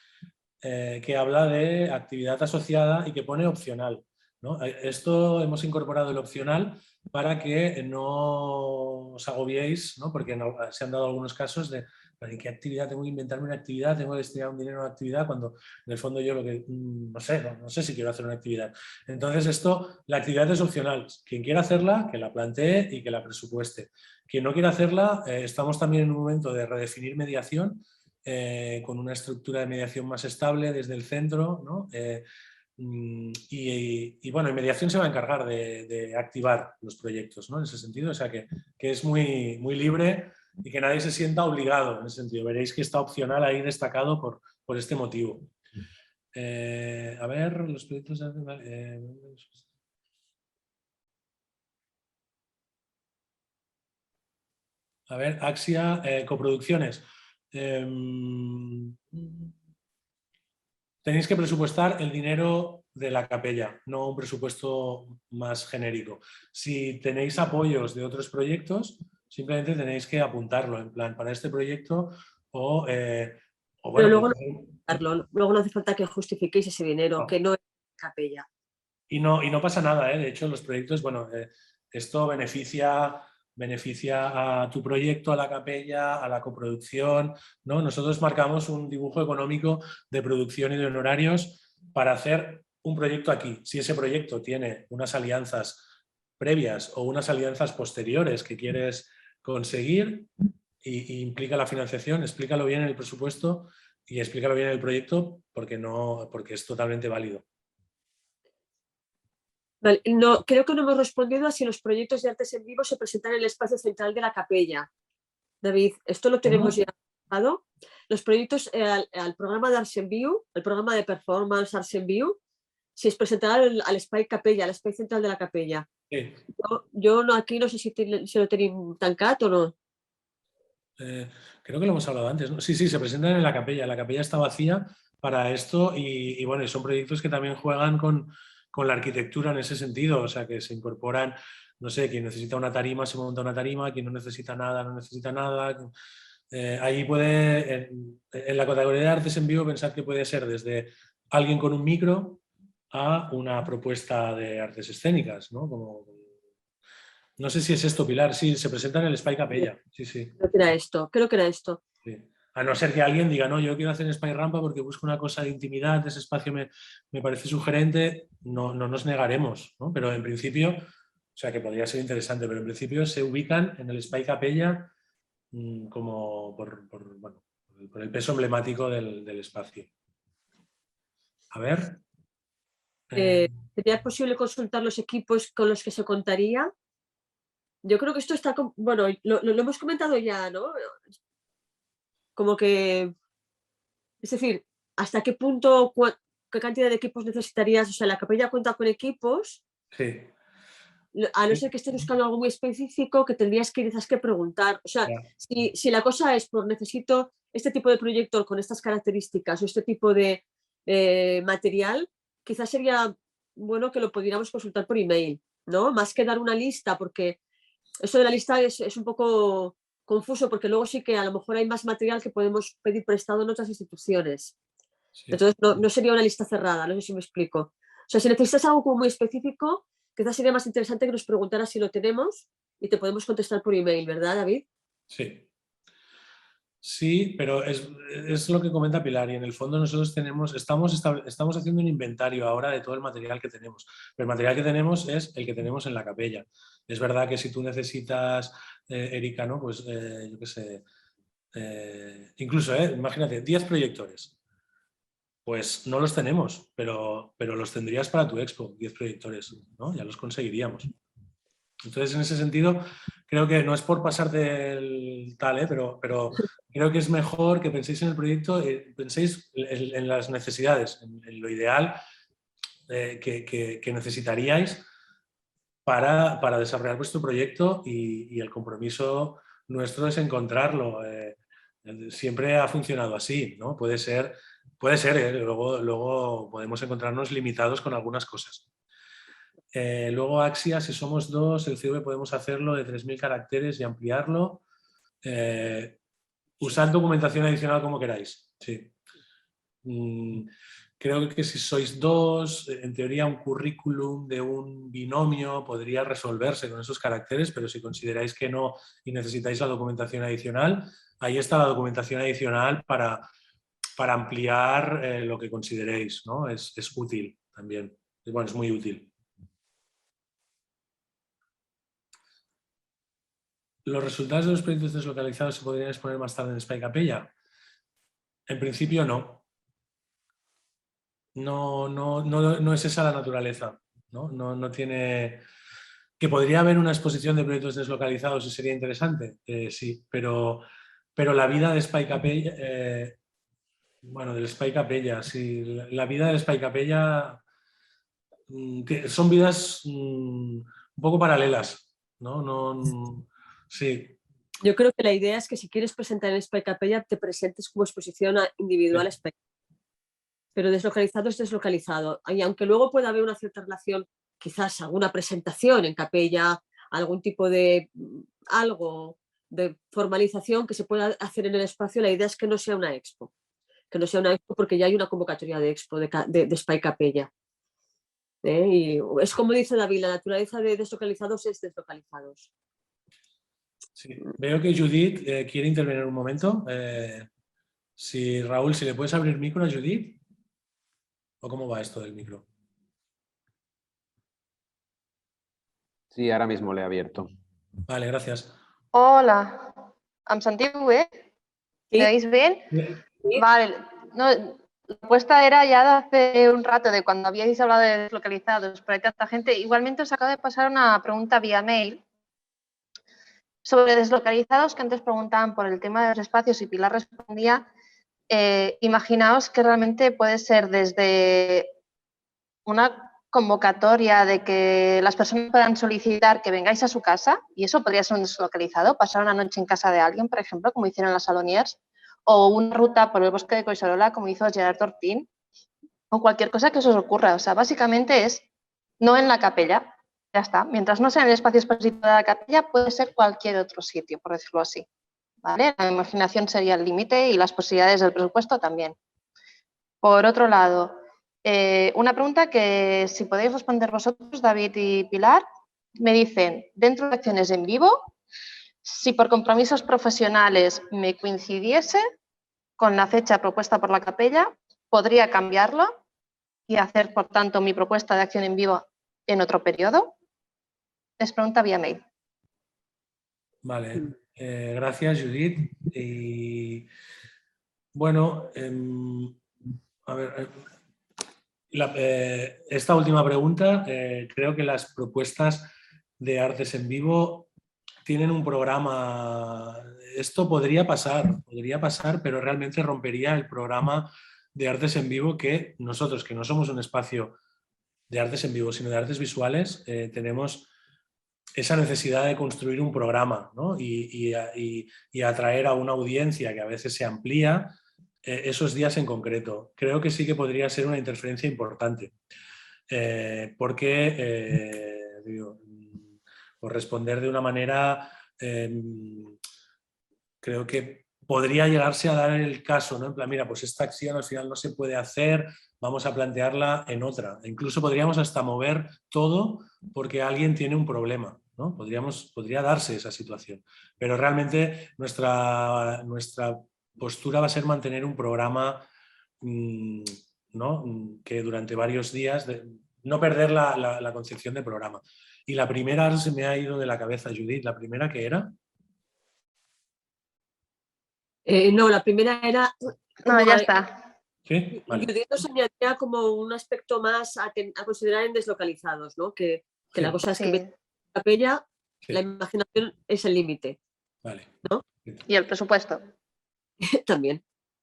que habla de actividad asociada y que pone opcional, ¿no? Esto hemos incorporado el opcional para que no os agobiéis, ¿no? Porque se han dado algunos casos de ¿en qué actividad? Tengo que inventarme una actividad, tengo que destinar un dinero a una actividad cuando en el fondo yo lo que no sé, no sé si quiero hacer una actividad. Entonces la actividad es opcional. Quien quiera hacerla, que la plantee y que la presupueste. Quien no quiera hacerla, estamos también en un momento de redefinir mediación con una estructura de mediación más estable desde el centro, ¿no? Y bueno, en mediación se va a encargar de activar los proyectos, ¿no? En ese sentido, o sea que es muy, muy libre y que nadie se sienta obligado en ese sentido. Veréis que está opcional ahí destacado por este motivo. A ver, los proyectos... a ver, Axia, coproducciones. Tenéis que presupuestar el dinero de la capella, no un presupuesto más genérico. Si tenéis apoyos de otros proyectos, simplemente tenéis que apuntarlo en plan para este proyecto o Pero bueno, luego luego no hace falta que justifiquéis ese dinero, no. que no es capella. Y no pasa nada, ¿eh? De hecho, los proyectos, bueno, esto beneficia a tu proyecto, a la capella, a la coproducción, ¿no? Nosotros marcamos un dibujo económico de producción y de honorarios para hacer un proyecto aquí. Si ese proyecto tiene unas alianzas previas o unas alianzas posteriores que quieres conseguir y implica la financiación, explícalo bien en el presupuesto y explícalo bien en el proyecto porque es totalmente válido. Vale, no, creo que no hemos respondido a si los proyectos de artes en vivo se presentan en el espacio central de la capella. David, esto lo tenemos ya trabajado. Los proyectos al programa de Arts en Viu, el programa de performance Arts en Viu, si es presentar al espai capella, al espai central de la capella. Sí. Yo no, aquí no sé si lo tenéis tancat o no. Creo que lo hemos hablado antes, ¿no? Sí, se presentan en la capella. La capella está vacía para esto y bueno, son proyectos que también juegan con la arquitectura en ese sentido, o sea, que se incorporan, no sé, quien necesita una tarima se monta una tarima, quien no necesita nada, no necesita nada. Ahí puede, en la categoría de artes en vivo, pensar que puede ser desde alguien con un micro a una propuesta de artes escénicas, ¿no? No sé si es esto, Pilar, sí, se presenta en el Spy Capella, sí. Creo que era esto, creo que era esto. Sí. A no ser que alguien diga, no, yo quiero hacer Spy Rampa porque busco una cosa de intimidad, ese espacio me parece sugerente, no nos negaremos, ¿no? Pero en principio, o sea que podría ser interesante, pero en principio se ubican en el Spy Capella como bueno, por el peso emblemático del espacio. A ver. ¿Sería posible consultar los equipos con los que se contaría? Yo creo que esto está, bueno, lo hemos comentado ya, ¿no? Como que, es decir, ¿hasta qué punto, qué cantidad de equipos necesitarías? O sea, la capella cuenta con equipos, Sí. a no ser que estés buscando algo muy específico que tendrías que quizás que preguntar. O sea, Ya. si la cosa es por necesito este tipo de proyector con estas características o este tipo de material, quizás sería bueno que lo pudiéramos consultar por email, ¿no? Más que dar una lista, porque eso de la lista es un poco confuso, porque luego sí que a lo mejor hay más material que podemos pedir prestado en otras instituciones. Sí. Entonces, no sería una lista cerrada, no sé si me explico. O sea, si necesitas algo como muy específico, quizás sería más interesante que nos preguntaras si lo tenemos y te podemos contestar por email, ¿verdad, David? Sí. Sí, pero es lo que comenta Pilar y en el fondo nosotros estamos haciendo un inventario ahora de todo el material que tenemos. Pero el material que tenemos es el que tenemos en la capella. Es verdad que si tú necesitas, Erika, ¿no? Pues yo qué sé, incluso, imagínate, 10 proyectores. Pues no los tenemos, pero los tendrías para tu expo, 10 proyectores, ¿no? Ya los conseguiríamos. Entonces, en ese sentido, creo que no es por pasar del tal, pero creo que es mejor que penséis en el proyecto, penséis en las necesidades, en lo ideal que necesitaríais para desarrollar vuestro proyecto y el compromiso nuestro es encontrarlo. Siempre ha funcionado así, ¿no? Puede ser, luego podemos encontrarnos limitados con algunas cosas. Luego Axia, si somos 2, el CV podemos hacerlo de 3.000 caracteres y ampliarlo. Usad documentación adicional como queráis. Sí. Creo que si sois 2, en teoría un currículum de un binomio podría resolverse con esos caracteres, pero si consideráis que no y necesitáis la documentación adicional, ahí está la documentación adicional para ampliar lo que consideréis, ¿no? Es útil también. Bueno, es muy útil. ¿Los resultados de los proyectos deslocalizados se podrían exponer más tarde en Spike Capella? En principio no. No es esa la naturaleza. No tiene... ¿Que podría haber una exposición de proyectos deslocalizados y sería interesante? Sí, pero la vida de Spike Capella... bueno, del Spike Capella, sí. La vida del Spike Capella son vidas un poco paralelas, ¿no? Sí. Yo creo que la idea es que si quieres presentar en Spike Capella, te presentes como exposición individual a Spike. Pero deslocalizado es deslocalizado. Y aunque luego pueda haber una cierta relación, quizás alguna presentación en Capella, algún tipo de algo de formalización que se pueda hacer en el espacio, la idea es que no sea una expo. Que no sea una expo porque ya hay una convocatoria de expo de Spike Capella. Y es como dice David, la naturaleza de deslocalizados es deslocalizados. Sí. Veo que Judith quiere intervenir un momento. Si Raúl, si le puedes abrir micro a Judith. ¿O cómo va esto del micro? Sí, ahora mismo le he abierto. Vale, gracias. Hola, ¿em sentiu bé? ¿Me oís bien? Sí. Vale, no, la apuesta era ya de hace un rato, de cuando habíais hablado de deslocalizados, pero hay tanta gente. Igualmente os acaba de pasar una pregunta vía mail sobre deslocalizados que antes preguntaban por el tema de los espacios y Pilar respondía, imaginaos que realmente puede ser desde una convocatoria de que las personas puedan solicitar que vengáis a su casa, y eso podría ser un deslocalizado, pasar una noche en casa de alguien, por ejemplo, como hicieron las Saloniers, o una ruta por el bosque de Collserola, como hizo Gerard Ortín, o cualquier cosa que se os ocurra. O sea, básicamente es no en la capella, ya está. Mientras no sea en el espacio expositivo de la capella, puede ser cualquier otro sitio, por decirlo así. ¿Vale? La imaginación sería el límite y las posibilidades del presupuesto también. Por otro lado, una pregunta que si podéis responder vosotros, David y Pilar, me dicen, dentro de acciones en vivo, si por compromisos profesionales me coincidiese con la fecha propuesta por la capella, podría cambiarlo y hacer, por tanto, mi propuesta de acción en vivo en otro periodo. Es pregunta vía mail. Vale, gracias Judith. Y bueno, a ver, esta última pregunta, creo que las propuestas de artes en vivo tienen un programa. Esto podría pasar, pero realmente rompería el programa de artes en vivo que nosotros, que no somos un espacio de artes en vivo, sino de artes visuales, tenemos esa necesidad de construir un programa, ¿no? y atraer a una audiencia que a veces se amplía esos días en concreto. Creo que sí que podría ser una interferencia importante, porque, por responder de una manera, creo que podría llegarse a dar el caso, ¿no? En plan, mira, pues esta acción al final no se puede hacer, vamos a plantearla en otra. Incluso podríamos hasta mover todo porque alguien tiene un problema, ¿no? Podría darse esa situación. Pero realmente nuestra postura va a ser mantener un programa, ¿no? Que durante varios días, no perder la concepción de programa. Y la primera, ahora se me ha ido de la cabeza, Judith, ¿la primera qué era? No, la primera era... No, ya está. ¿Sí? Vale. Judith nos añadía como un aspecto más a considerar en deslocalizados, ¿no? Que Sí. la cosa es que Sí. Capella Sí. La imaginación es el límite. Vale. ¿No? Y el presupuesto. También,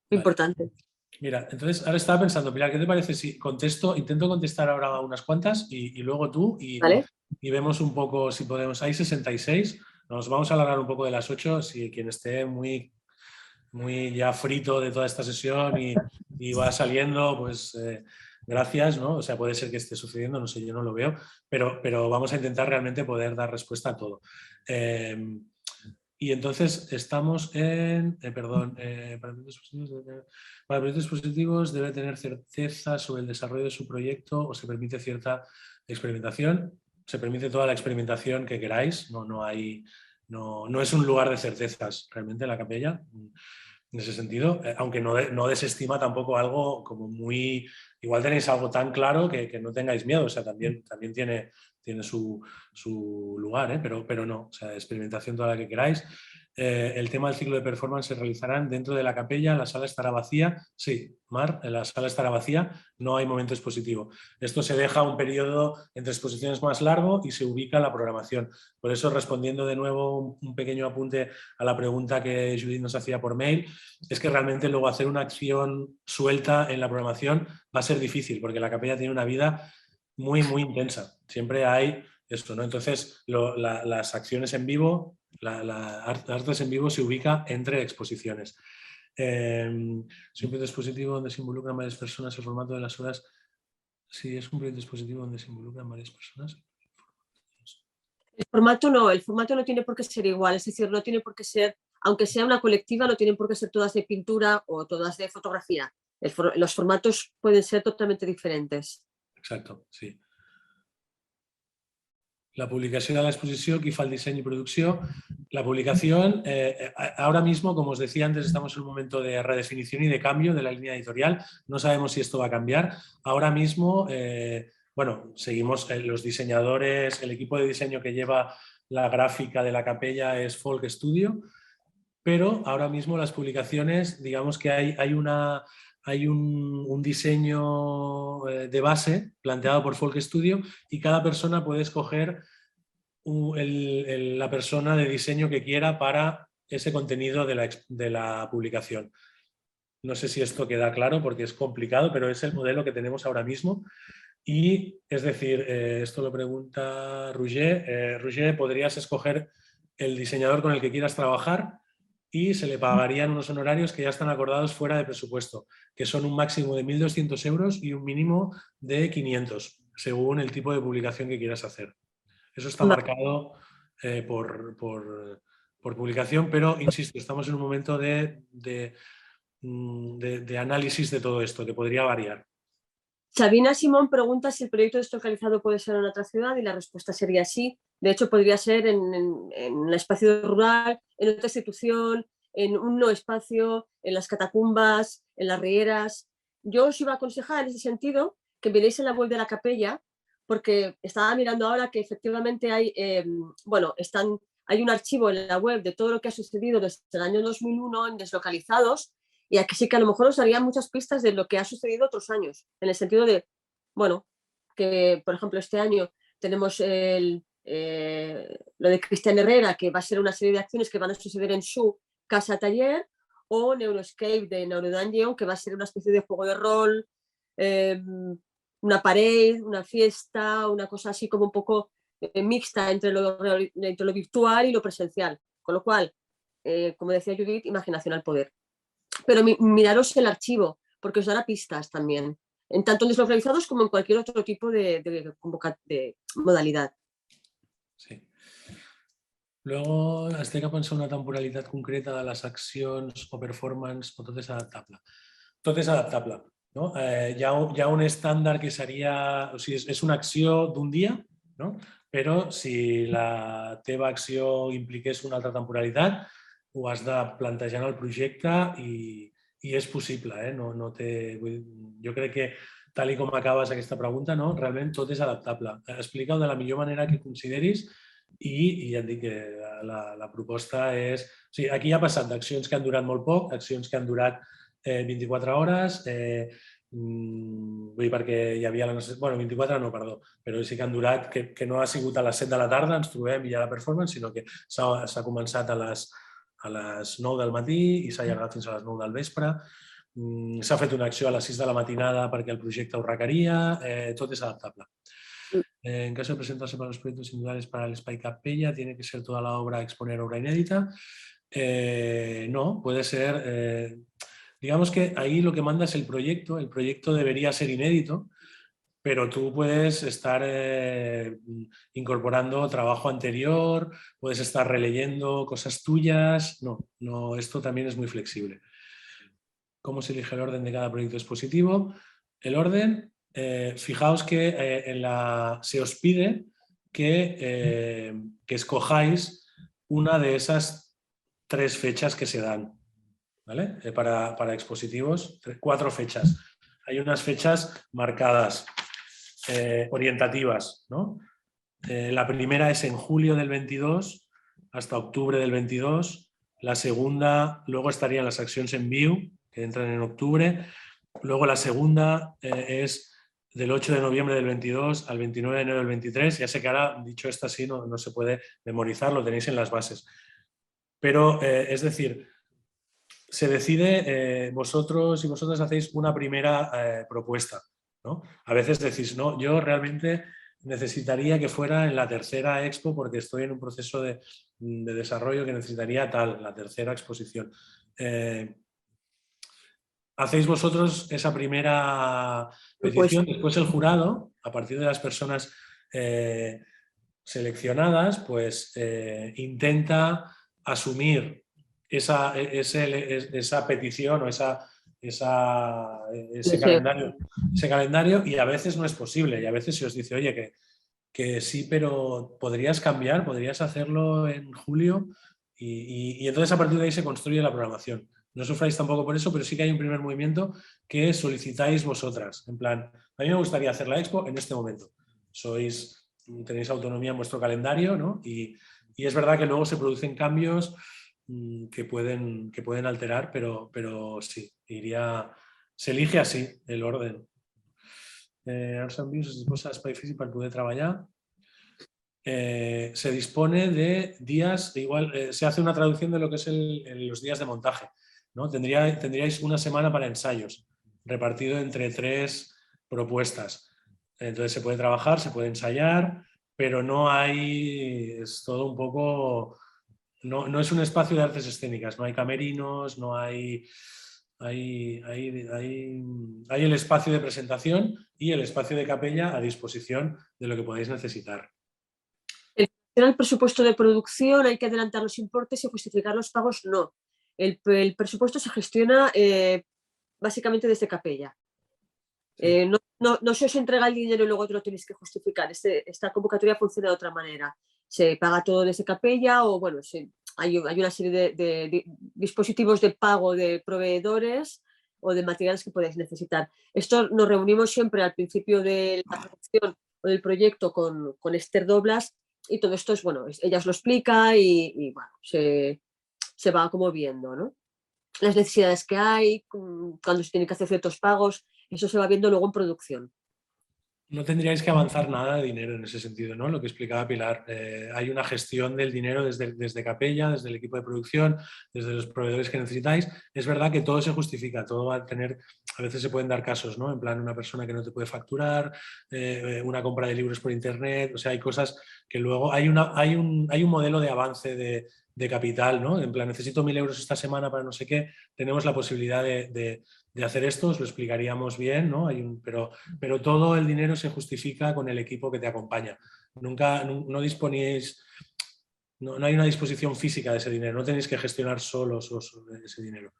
Vale. importante. Mira, entonces ahora estaba pensando, Pilar, ¿qué te parece si intento contestar ahora unas cuantas y luego tú ¿Vale? y vemos un poco si podemos. Hay 66, nos vamos a alargar un poco de las 8, si quien esté muy ya frito de toda esta sesión y va saliendo, pues gracias, ¿no? O sea, puede ser que esté sucediendo, no sé, yo no lo veo, pero vamos a intentar realmente poder dar respuesta a todo. Y entonces estamos en, para proyectos positivos debe tener certeza sobre el desarrollo de su proyecto o se permite cierta experimentación. Se permite toda la experimentación que queráis, no es un lugar de certezas realmente la capella, en ese sentido, aunque no desestima tampoco algo como muy... Igual tenéis algo tan claro que no tengáis miedo, o sea, también tiene su lugar, pero no, o sea, experimentación toda la que queráis. El tema del ciclo de performance se realizarán dentro de la capella, la sala estará vacía. Sí, Mar, la sala estará vacía, no hay momento expositivo. Esto se deja un periodo entre exposiciones más largo y se ubica la programación. Por eso, respondiendo de nuevo un pequeño apunte a la pregunta que Judith nos hacía por mail, es que realmente luego hacer una acción suelta en la programación va a ser difícil, porque la capella tiene una vida muy, muy intensa. Siempre hay esto, ¿no? Entonces, las acciones en vivo, artes en vivo se ubica entre exposiciones. Si un proyecto expositivo donde se involucran varias personas, el formato de las horas, si es un proyecto expositivo donde se involucran varias personas. El formato no tiene por qué ser igual, es decir, no tiene por qué ser, aunque sea una colectiva, no tienen por qué ser todas de pintura o todas de fotografía. Los formatos pueden ser totalmente diferentes. Exacto, sí. La publicació de l'exposició, qui fa el disseny y producció. La publicación, ahora mismo, como os decía antes, estamos en un momento de redefinición y de cambio de la línea editorial. No sabemos si esto va a cambiar. Ahora mismo, bueno, seguimos los diseñadores, el equipo de diseño que lleva la gráfica de la capella es Folk Studio, pero ahora mismo las publicaciones, digamos que hay un diseño de base planteado por Folk Studio y cada persona puede escoger la persona de diseño que quiera para ese contenido de la publicación. No sé si esto queda claro porque es complicado, pero es el modelo que tenemos ahora mismo. Y es decir, esto lo pregunta Roger. Roger, podrías escoger el diseñador con el que quieras trabajar y se le pagarían unos honorarios que ya están acordados fuera de presupuesto, que son un máximo de 1.200 euros y un mínimo de 500, según el tipo de publicación que quieras hacer. Eso está marcado por publicación, pero insisto, estamos en un momento de análisis de todo esto, que podría variar. Sabina Simón pregunta si el proyecto deslocalizado puede ser en otra ciudad y la respuesta sería sí. De hecho, podría ser en el espacio rural, en otra institución, en un no espacio, en las catacumbas, en las rieras. Yo os iba a aconsejar en ese sentido que miréis en la web de la capella, porque estaba mirando ahora que efectivamente hay, hay un archivo en la web de todo lo que ha sucedido desde el año 2001 en deslocalizados. Y aquí sí que a lo mejor os daría muchas pistas de lo que ha sucedido otros años, en el sentido de, bueno, que por ejemplo este año tenemos lo de Cristian Herrera, que va a ser una serie de acciones que van a suceder en su casa-taller, o Neuroscape de Neurodungeon, que va a ser una especie de juego de rol, una pared, una fiesta, una cosa así como un poco mixta entre lo virtual y lo presencial. Con lo cual, como decía Judith, imaginación al poder. Pero miraros el archivo, porque os dará pistas también, en tanto en deslocalizados como en cualquier otro tipo de modalidad. Sí. Luego, has de pensar una temporalitat concreta de les accions o performance, o tot és adaptable. Tot és adaptable. No? Hi ha un estàndard que seria... O sigui, és una acció d'un dia, no? Però si la teva acció impliqués una altra temporalitat, ho has de plantejar en el projecte i és possible. No té... Jo crec que, tal com acabes aquesta pregunta, no? Realment tot és adaptable. Explica-ho de la millor manera que consideris i ja et dic que la proposta és... O sigui, aquí ha passat d'accions que han durat molt poc, accions que han durat 24 hores, vull dir, perquè hi havia la necessitat... Bueno, 24 no, perdó, però sí que han durat, que no ha sigut a les 7 de la tarda, ens trobem i hi ha la performance, sinó que s'ha començat a les 9 del matí i s'ha allargat fins a les 9 del vespre. S'ha fet una acció a les 6 de la matinada perquè el projecte ho requeria, tot és adaptable. En caso de presentarse para los proyectos individuales para el Espai Capella, ¿tiene que ser toda la obra exponer obra inédita? No, puede ser... digamos que ahí lo que manda es el proyecto debería ser inédito, pero tú puedes estar incorporando trabajo anterior, puedes estar releyendo cosas tuyas. No, esto también es muy flexible. ¿Cómo se elige el orden de cada proyecto expositivo? El orden, fijaos que se os pide que escojáis una de esas 3 fechas que se dan, ¿vale? Para expositivos, 4 fechas. Hay unas fechas marcadas, orientativas, ¿no? La primera es en julio del 22 hasta octubre del 22. La segunda, luego estarían las acciones en viu, que entran en octubre. Luego la segunda es del 8 de noviembre del 22 al 29 de enero del 23. Ya sé que ahora, dicho esto así, no se puede memorizar, lo tenéis en las bases. Pero, es decir, se decide, vosotros y vosotras hacéis una primera propuesta, ¿no? A veces decís, no, yo realmente necesitaría que fuera en la tercera expo porque estoy en un proceso de desarrollo que necesitaría la tercera exposición. Hacéis vosotros esa primera petición, después el jurado, a partir de las personas seleccionadas, pues intenta asumir esa petición o ese calendario, y a veces no es posible, y a veces se os dice, oye, que sí, pero podrías cambiar, podrías hacerlo en julio, y entonces a partir de ahí se construye la programación. No sufráis tampoco por eso, pero sí que hay un primer movimiento que solicitáis vosotras. En plan, a mí me gustaría hacer la expo en este momento. Tenéis autonomía en vuestro calendario, ¿no? Y es verdad que luego se producen cambios que pueden alterar, pero sí, se elige así el orden. Arts and Views es disposa d'espai físic per poder treballar. Se dispone de días, igual se hace una traducción de lo que es los días de montaje, ¿no? Tendríais una semana para ensayos, repartido entre 3 propuestas. Entonces se puede trabajar, se puede ensayar, pero es todo un poco... No es un espacio de artes escénicas, no hay camerinos, no hay el espacio de presentación y el espacio de capella a disposición de lo que podáis necesitar. El presupuesto de producción, hay que adelantar los importes y justificar los pagos, no. El presupuesto se gestiona básicamente desde capella. Sí. No se os entrega el dinero y luego te lo tenéis que justificar. Esta convocatoria funciona de otra manera. Se paga todo desde capella o, bueno, hay una serie de dispositivos de pago de proveedores o de materiales que podéis necesitar. Esto nos reunimos siempre al principio de la producción o del proyecto con Esther Doblas y todo esto es, bueno, ella os lo explica y bueno, se va como viendo, ¿no? Las necesidades que hay, cuando se tienen que hacer ciertos pagos, eso se va viendo luego en producción. No tendríais que avanzar nada de dinero en ese sentido, ¿no? Lo que explicaba Pilar. Hay una gestión del dinero desde capella, desde el equipo de producción, desde los proveedores que necesitáis. Es verdad que todo se justifica, todo va a tener... A veces se pueden dar casos, ¿no? En plan, una persona que no te puede facturar, una compra de libros por internet, o sea, hay cosas que luego... Hay un modelo de avance de capital, ¿no? En plan, necesito 1.000 euros esta semana para no sé qué, tenemos la posibilidad de hacer esto, os lo explicaríamos bien, ¿no? Pero todo el dinero se justifica con el equipo que te acompaña. No disponéis, no hay una disposición física de ese dinero, no tenéis que gestionar solos ese dinero.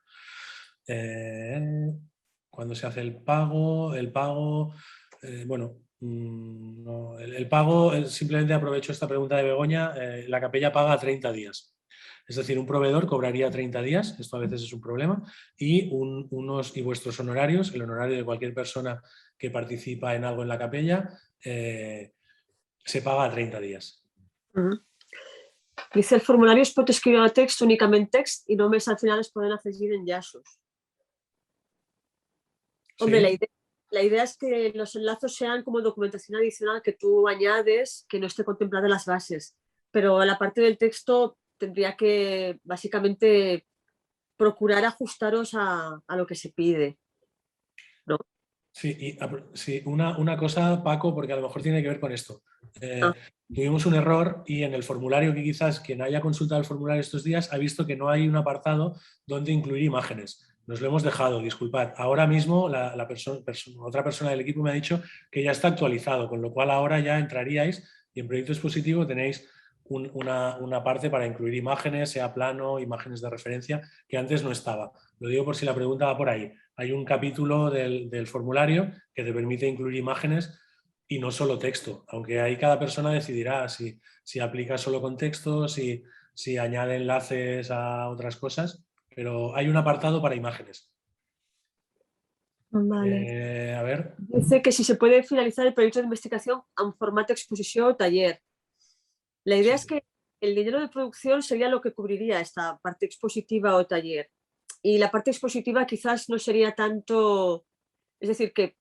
Cuando se hace el pago, bueno, no, el pago, simplemente aprovecho esta pregunta de Begoña, la capella paga a 30 días. Es decir, un proveedor cobraría 30 días, esto a veces es un problema, y vuestros honorarios, el honorario de cualquier persona que participa en algo en la capella, se paga a 30 días. Dice, el formulario es pot escriure el text únicament text i només al final es poden afegir enllaços. Hombre, sí. la idea es que los enlazos sean como documentación adicional que tú añades, que no esté contemplada en las bases. Pero la parte del texto tendría que básicamente procurar ajustaros a lo que se pide, ¿no? Sí, sí, una cosa, Paco, porque a lo mejor tiene que ver con esto. Ah. Tuvimos un error y en el formulario, que quizás quien haya consultado el formulario estos días ha visto que no hay un apartado donde incluir imágenes. Nos lo hemos dejado, disculpad. Ahora mismo otra persona del equipo me ha dicho que ya está actualizado, con lo cual ahora ya entraríais y en proyecto expositivo tenéis una parte para incluir imágenes, sea plano, imágenes de referencia, que antes no estaba. Lo digo por si la pregunta va por ahí. Hay un capítulo del formulario que te permite incluir imágenes y no solo texto, aunque ahí cada persona decidirá si aplica solo con texto, si añade enlaces a otras cosas, pero hay un apartado para imágenes. Vale. A ver. Dice que si se puede finalizar el proyecto de investigación a un formato exposición o taller. La idea es que el dinero de producción sería lo que cubriría esta parte expositiva o taller. Y la parte expositiva quizás no sería tanto, es decir, que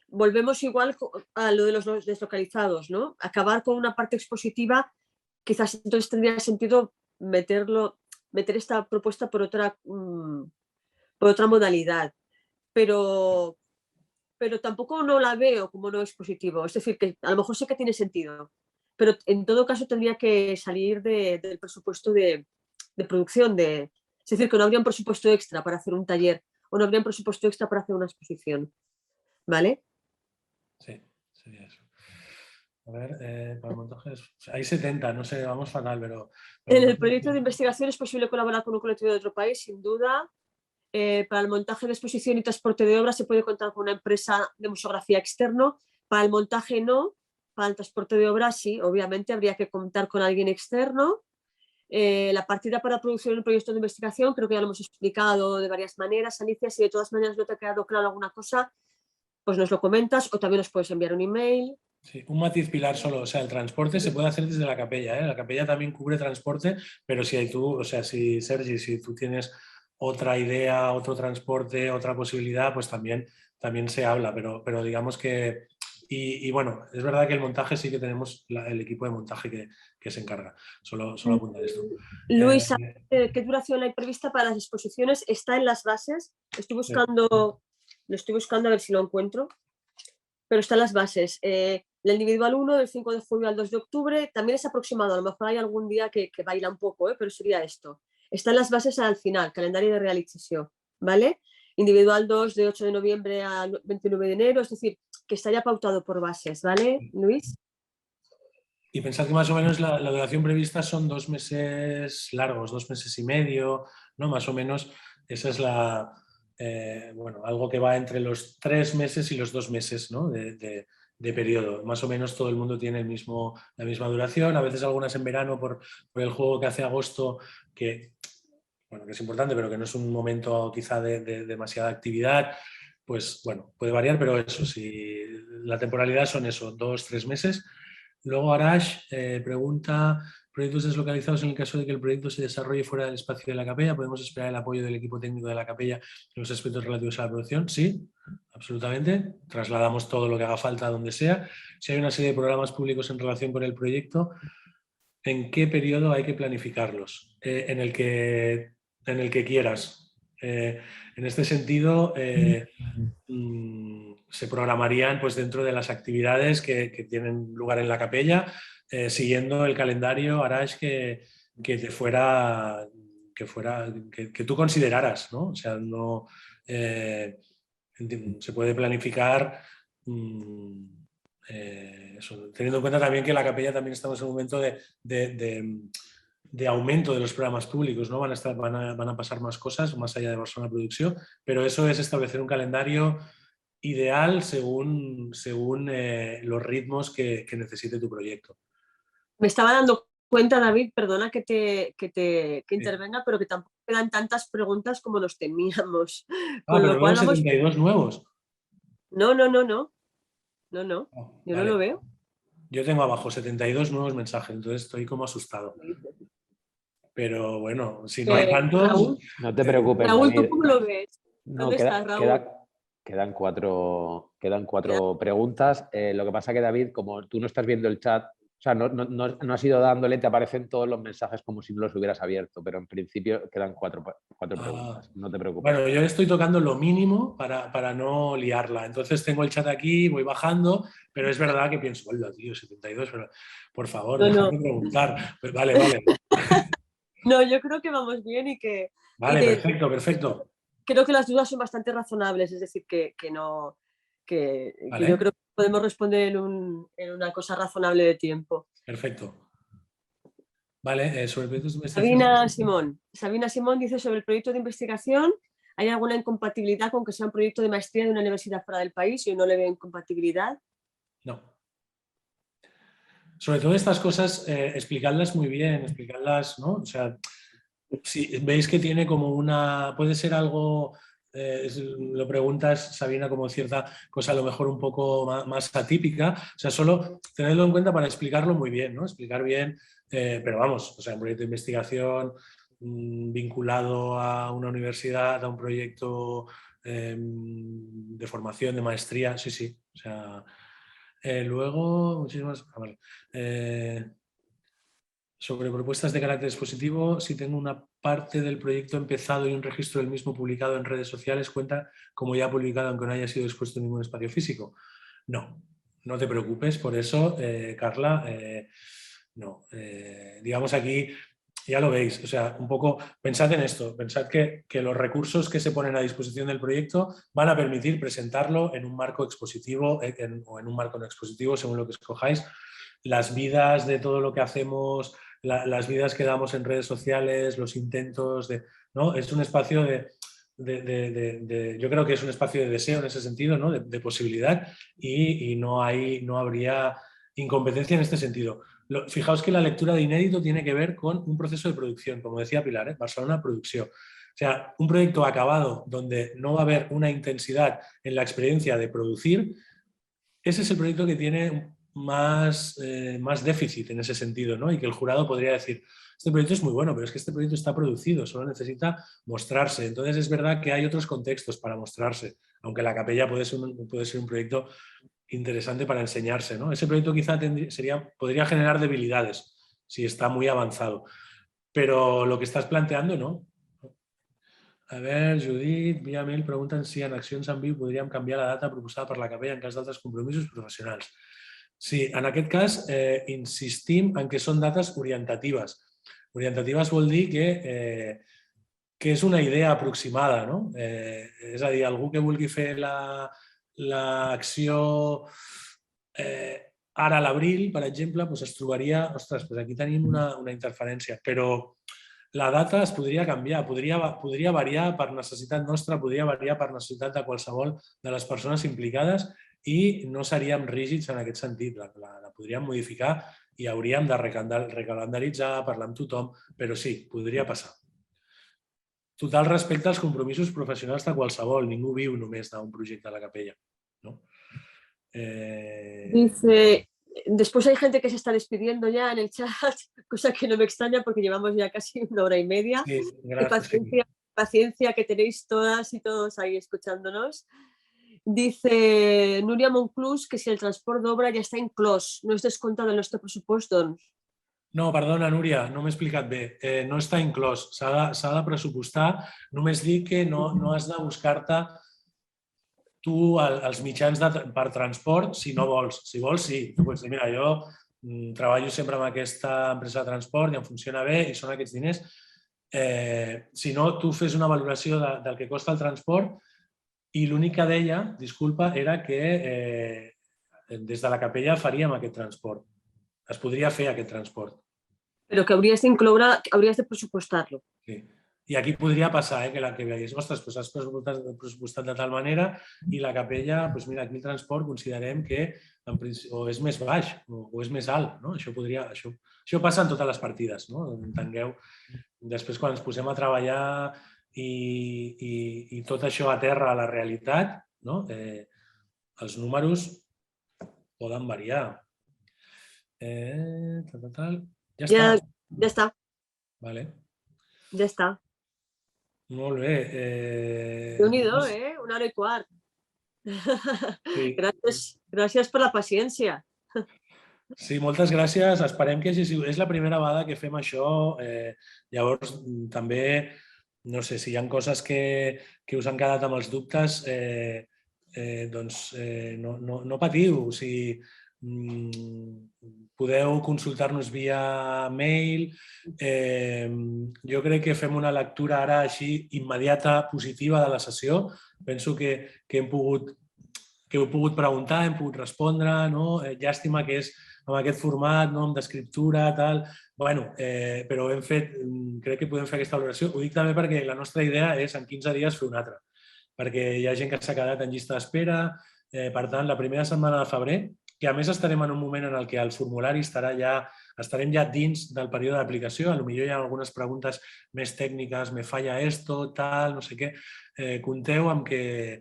volvemos igual a lo de los deslocalizados, ¿no? Acabar con una parte expositiva, quizás entonces tendría sentido meter esta propuesta por otra modalidad. Pero tampoco no la veo como no expositivo. Es decir, que a lo mejor sí que tiene sentido, pero en todo caso tendría que salir del presupuesto de producción. Es decir, que no habría un presupuesto extra para hacer un taller o no habría un presupuesto extra para hacer una exposición. ¿Vale? Sí, sería eso. A ver, para montajes. Hay 70, no sé, vamos fatal, pero. En el proyecto de investigación es posible colaborar con un colectivo de otro país, sin duda. Para el montaje de exposición y transporte de obra se puede contar con una empresa de museografía externo. Para el montaje no. Para el transporte de obra sí, obviamente habría que contar con alguien externo. La partida para producción del proyecto de investigación creo que ya lo hemos explicado de varias maneras. Alicia, si de todas maneras no te ha quedado claro alguna cosa, pues nos lo comentas o también nos puedes enviar un email. Sí, un matiz, Pilar, solo, o sea, el transporte se puede hacer desde la capella, ¿eh? La capella también cubre transporte, pero si Sergi, si tú tienes otra idea, otro transporte, otra posibilidad, pues también se habla, pero digamos que, y bueno, es verdad que el montaje sí que tenemos el equipo de montaje que se encarga, solo apuntar esto. Luisa, ¿qué duración hay prevista para las exposiciones? Está en las bases, lo estoy buscando a ver si lo encuentro, pero está en las bases. La individual 1 del 5 de julio al 2 de octubre también es aproximado, a lo mejor hay algún día que baila un poco, pero sería esto. Está en las bases al final, calendario de realització, ¿vale? Individual 2 de 8 de noviembre al 29 de enero, es decir, que está ya pautado por bases, ¿vale, Luis? Y pensad que más o menos la duración prevista son 2 meses largos, 2 meses y medio, ¿no? Más o menos esa es algo que va entre los 3 meses y los 2 meses, ¿no? de periodo. Más o menos todo el mundo tiene la misma duración, a veces algunas en verano por el juego que hace agosto, que es importante, pero que no es un momento quizá de demasiada actividad, pues bueno, puede variar, pero eso sí, la temporalidad son eso, 2-3 meses. Luego Arash pregunta, ¿proyectos deslocalizados en el caso de que el proyecto se desarrolle fuera del espacio de la capella? ¿Podemos esperar el apoyo del equipo técnico de la capella en los aspectos relativos a la producción? Sí, absolutamente. Trasladamos todo lo que haga falta a donde sea. Si hay una serie de programas públicos en relación con el proyecto, ¿en qué periodo hay que planificarlos? En el que quieras. En este sentido, se programarían pues, dentro de las actividades que tienen lugar en la capella, siguiendo el calendario Arash que tú consideraras, ¿no? O sea, no se puede planificar teniendo en cuenta también que en la capella también estamos en un momento de aumento de los programas públicos, ¿no? Van a pasar más cosas más allá de Barcelona Producción, pero eso es establecer un calendario ideal según los ritmos que necesite tu proyecto. Me estaba dando cuenta, David, perdona que intervenga, pero que tampoco quedan tantas preguntas como nos temíamos. Pero luego 72 nuevos. No. Yo no lo veo. Yo tengo abajo 72 nuevos mensajes, entonces estoy como asustado. Pero bueno, si no hay tantos... No te preocupes. Raúl, ¿tú cómo lo ves? ¿Dónde estás, Raúl? Quedan cuatro preguntas. Lo que pasa que, David, como tú no estás viendo el chat, o sea, no has ido dándole, te aparecen todos los mensajes como si no los hubieras abierto, pero en principio quedan cuatro preguntas. No te preocupes. Bueno, yo estoy tocando lo mínimo para no liarla. Entonces tengo el chat aquí, voy bajando, pero es verdad que pienso, hola, tío, 72, pero por favor, No, déjame no. preguntar. Pero vale. No, yo creo que vamos bien y que... Vale, perfecto. Creo que las dudas son bastante razonables, es decir, que Vale. yo creo que podemos responder en una cosa razonable de tiempo. Perfecto. Vale, sobre proyectos de investigación. Sabina Simón dice sobre el proyecto de investigación, ¿hay alguna incompatibilidad con que sea un proyecto de maestría de una universidad fuera del país? Yo no le veo incompatibilidad. No. Sobre todo estas cosas, explicadlas muy bien, explicadlas, ¿no? O sea, si veis que tiene como puede ser algo, lo preguntas, Sabina, como cierta cosa a lo mejor un poco más atípica, o sea, solo tenedlo en cuenta para explicarlo muy bien, ¿no? Explicar bien, pero vamos, o sea, un proyecto de investigación vinculado a una universidad, a un proyecto de formación, de maestría, sí, o sea... luego, muchísimas... vale. Sobre propuestas de carácter expositivo, si tengo una parte del proyecto empezado y un registro del mismo publicado en redes sociales, ¿cuenta como ya publicado aunque no haya sido expuesto en ningún espacio físico? No te preocupes por eso, Carla. No. Digamos aquí, ya lo veis, o sea, un poco pensad en esto, pensad que los recursos que se ponen a disposición del proyecto van a permitir presentarlo en un marco expositivo o en un marco no expositivo, según lo que escojáis. Las vidas de todo lo que hacemos, las vidas que damos en redes sociales, los intentos de... ¿no? Es un espacio yo creo que es un espacio de deseo en ese sentido, ¿no? de posibilidad y no habría incompetencia en este sentido. Fijaos que la lectura de inédito tiene que ver con un proceso de producción, como decía Pilar, Barcelona Producción. O sea, un proyecto acabado donde no va a haber una intensidad en la experiencia de producir, ese es el proyecto que tiene más déficit en ese sentido, ¿no? Y que el jurado podría decir, este proyecto es muy bueno, pero es que este proyecto está producido, solo necesita mostrarse. Entonces es verdad que hay otros contextos para mostrarse, aunque la capella puede ser un proyecto interesante para enseñarse, ¿no? Ese proyecto quizá podría generar debilidades si está muy avanzado, pero lo que estás planteando, ¿no? A ver, Judit, via mail pregunten si en Accions en Viu podríem canviar la data proposada per la capella en cas d'altres compromisos professionals. Sí, en aquest cas insistim en que són dates orientatives. Orientatives vol dir que és una idea aproximada, no? És a dir, algú que vulgui fer l'acció ara a l'abril, per exemple, doncs es trobaria, ostres, doncs aquí tenim una interferència, però la data es podria canviar, podria variar per necessitat nostra, podria variar per necessitat de qualsevol de les persones implicades i no seríem rígids en aquest sentit. La podríem modificar i hauríem de recalendaritzar, parlar amb tothom, però sí, podria passar. Total respecte als compromisos professionals de qualsevol, ningú viu només d'un projecte a la capella. ¿No? Dice... Después hay gente que se está despidiendo ya en el chat, cosa que no me extraña porque llevamos ya casi 1 hora y media. Sí, gracias. Paciencia que tenéis todas y todos ahí escuchándonos. Dice Núria Monclús que si el transport d'obra ja està inclòs, no és descomptat del nostre pressupost, doncs. No, perdona, Núria, no m'he explicat bé. No està inclòs, s'ha de pressupostar. Només dic que no has de buscar-te tu els mitjans per transport si no vols. Si vols, sí. Tu pots dir, mira, jo treballo sempre amb aquesta empresa de transport i em funciona bé i són aquests diners. Si no, tu fes una valoració del que costa el transport i l'únic que deia, disculpa, era que des de la capella faríem aquest transport. Es podria fer aquest transport. Però que hauries de pressupostar-lo. Sí. I aquí podria passar que veies, ostres, doncs has pressupostat de tal manera i la capella, doncs mira, aquí el transport considerem que o és més baix o és més alt. No? Això passa en totes les partides, no? Entengueu. Després, quan ens posem a treballar i tot això aterra a la realitat, no? Els números poden variar. Ja està. Ja està. Vale. Ja està. Molt bé. Déu-n'hi-do, 1 hora i quart. Sí. Gràcies per la paciència. Sí, moltes gràcies. Esperem que hagi sigut... És la primera vegada que fem això. Llavors, també, no sé, si hi ha coses que us han quedat amb els dubtes, no patiu. O sigui, podeu consultar-nos via mail. Jo crec que fem una lectura ara així immediata, positiva de la sessió. Penso que heu pogut preguntar, hem pogut respondre, no? Llàstima que és amb aquest format, no? Amb d'escriptura, tal. Bueno, però hem fet, crec que podem fer aquesta valoració. Ho dic també perquè la nostra idea és en 15 dies fer una altra, perquè hi ha gent que s'ha quedat en llista d'espera. Per tant, la primera setmana de febrer, que a més estarem en un moment en el que el formulari estarem ja dins del període d'aplicació, potser hi ha algunes preguntes més tècniques, me falla esto, tal, no sé què. Compteu amb que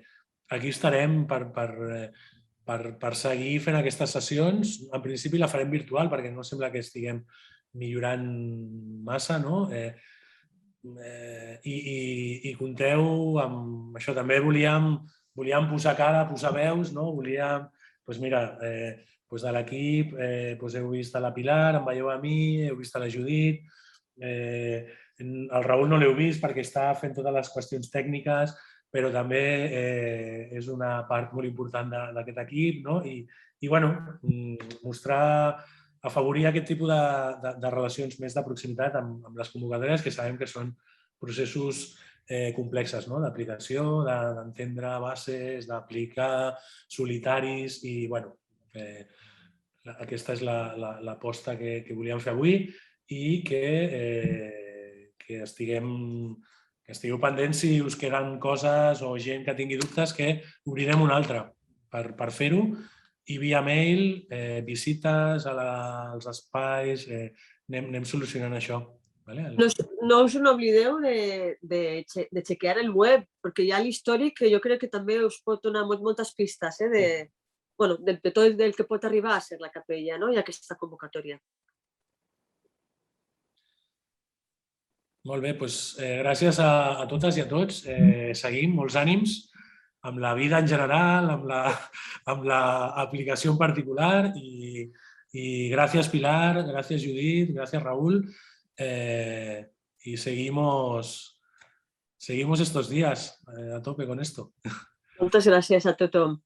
aquí estarem per seguir fent aquestes sessions. En principi la farem virtual perquè no sembla que estiguem millorant massa, no? I compteu amb això. També volíem posar cara, posar veus, no? Volíem, doncs mira, de l'equip heu vist a la Pilar, em veieu a mi, heu vist a la Judit, el Raül no l'heu vist perquè està fent totes les qüestions tècniques, però també és una part molt important d'aquest equip, no? I bueno, mostrar, afavorir aquest tipus de relacions més de proximitat amb les convocatòries, que sabem que són processos complexes, no? D'aplicació, d'entendre bases, d'aplicar solitaris i, bueno, aquesta és l'aposta que volíem fer avui i que estigueu pendents si us queden coses o gent que tingui dubtes, que obrirem una altra per fer-ho i via mail, visites als espais, anem solucionant això. ¿Vale? No us n'oblideu de chequear el web, perquè hi ha l'històric que jo crec que també us pot donar moltes pistes de tot el que pot arribar a ser la capella, no? I aquesta convocatòria. Molt bé, doncs gràcies a totes i a tots. Seguim, molts ànims amb la vida en general, amb l'aplicació en particular i gràcies Pilar, gràcies Judit, gràcies Raúl y seguimos estos días a tope con esto. Moltes gràcies a tothom.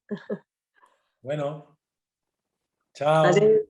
Bueno, chao. Adéu.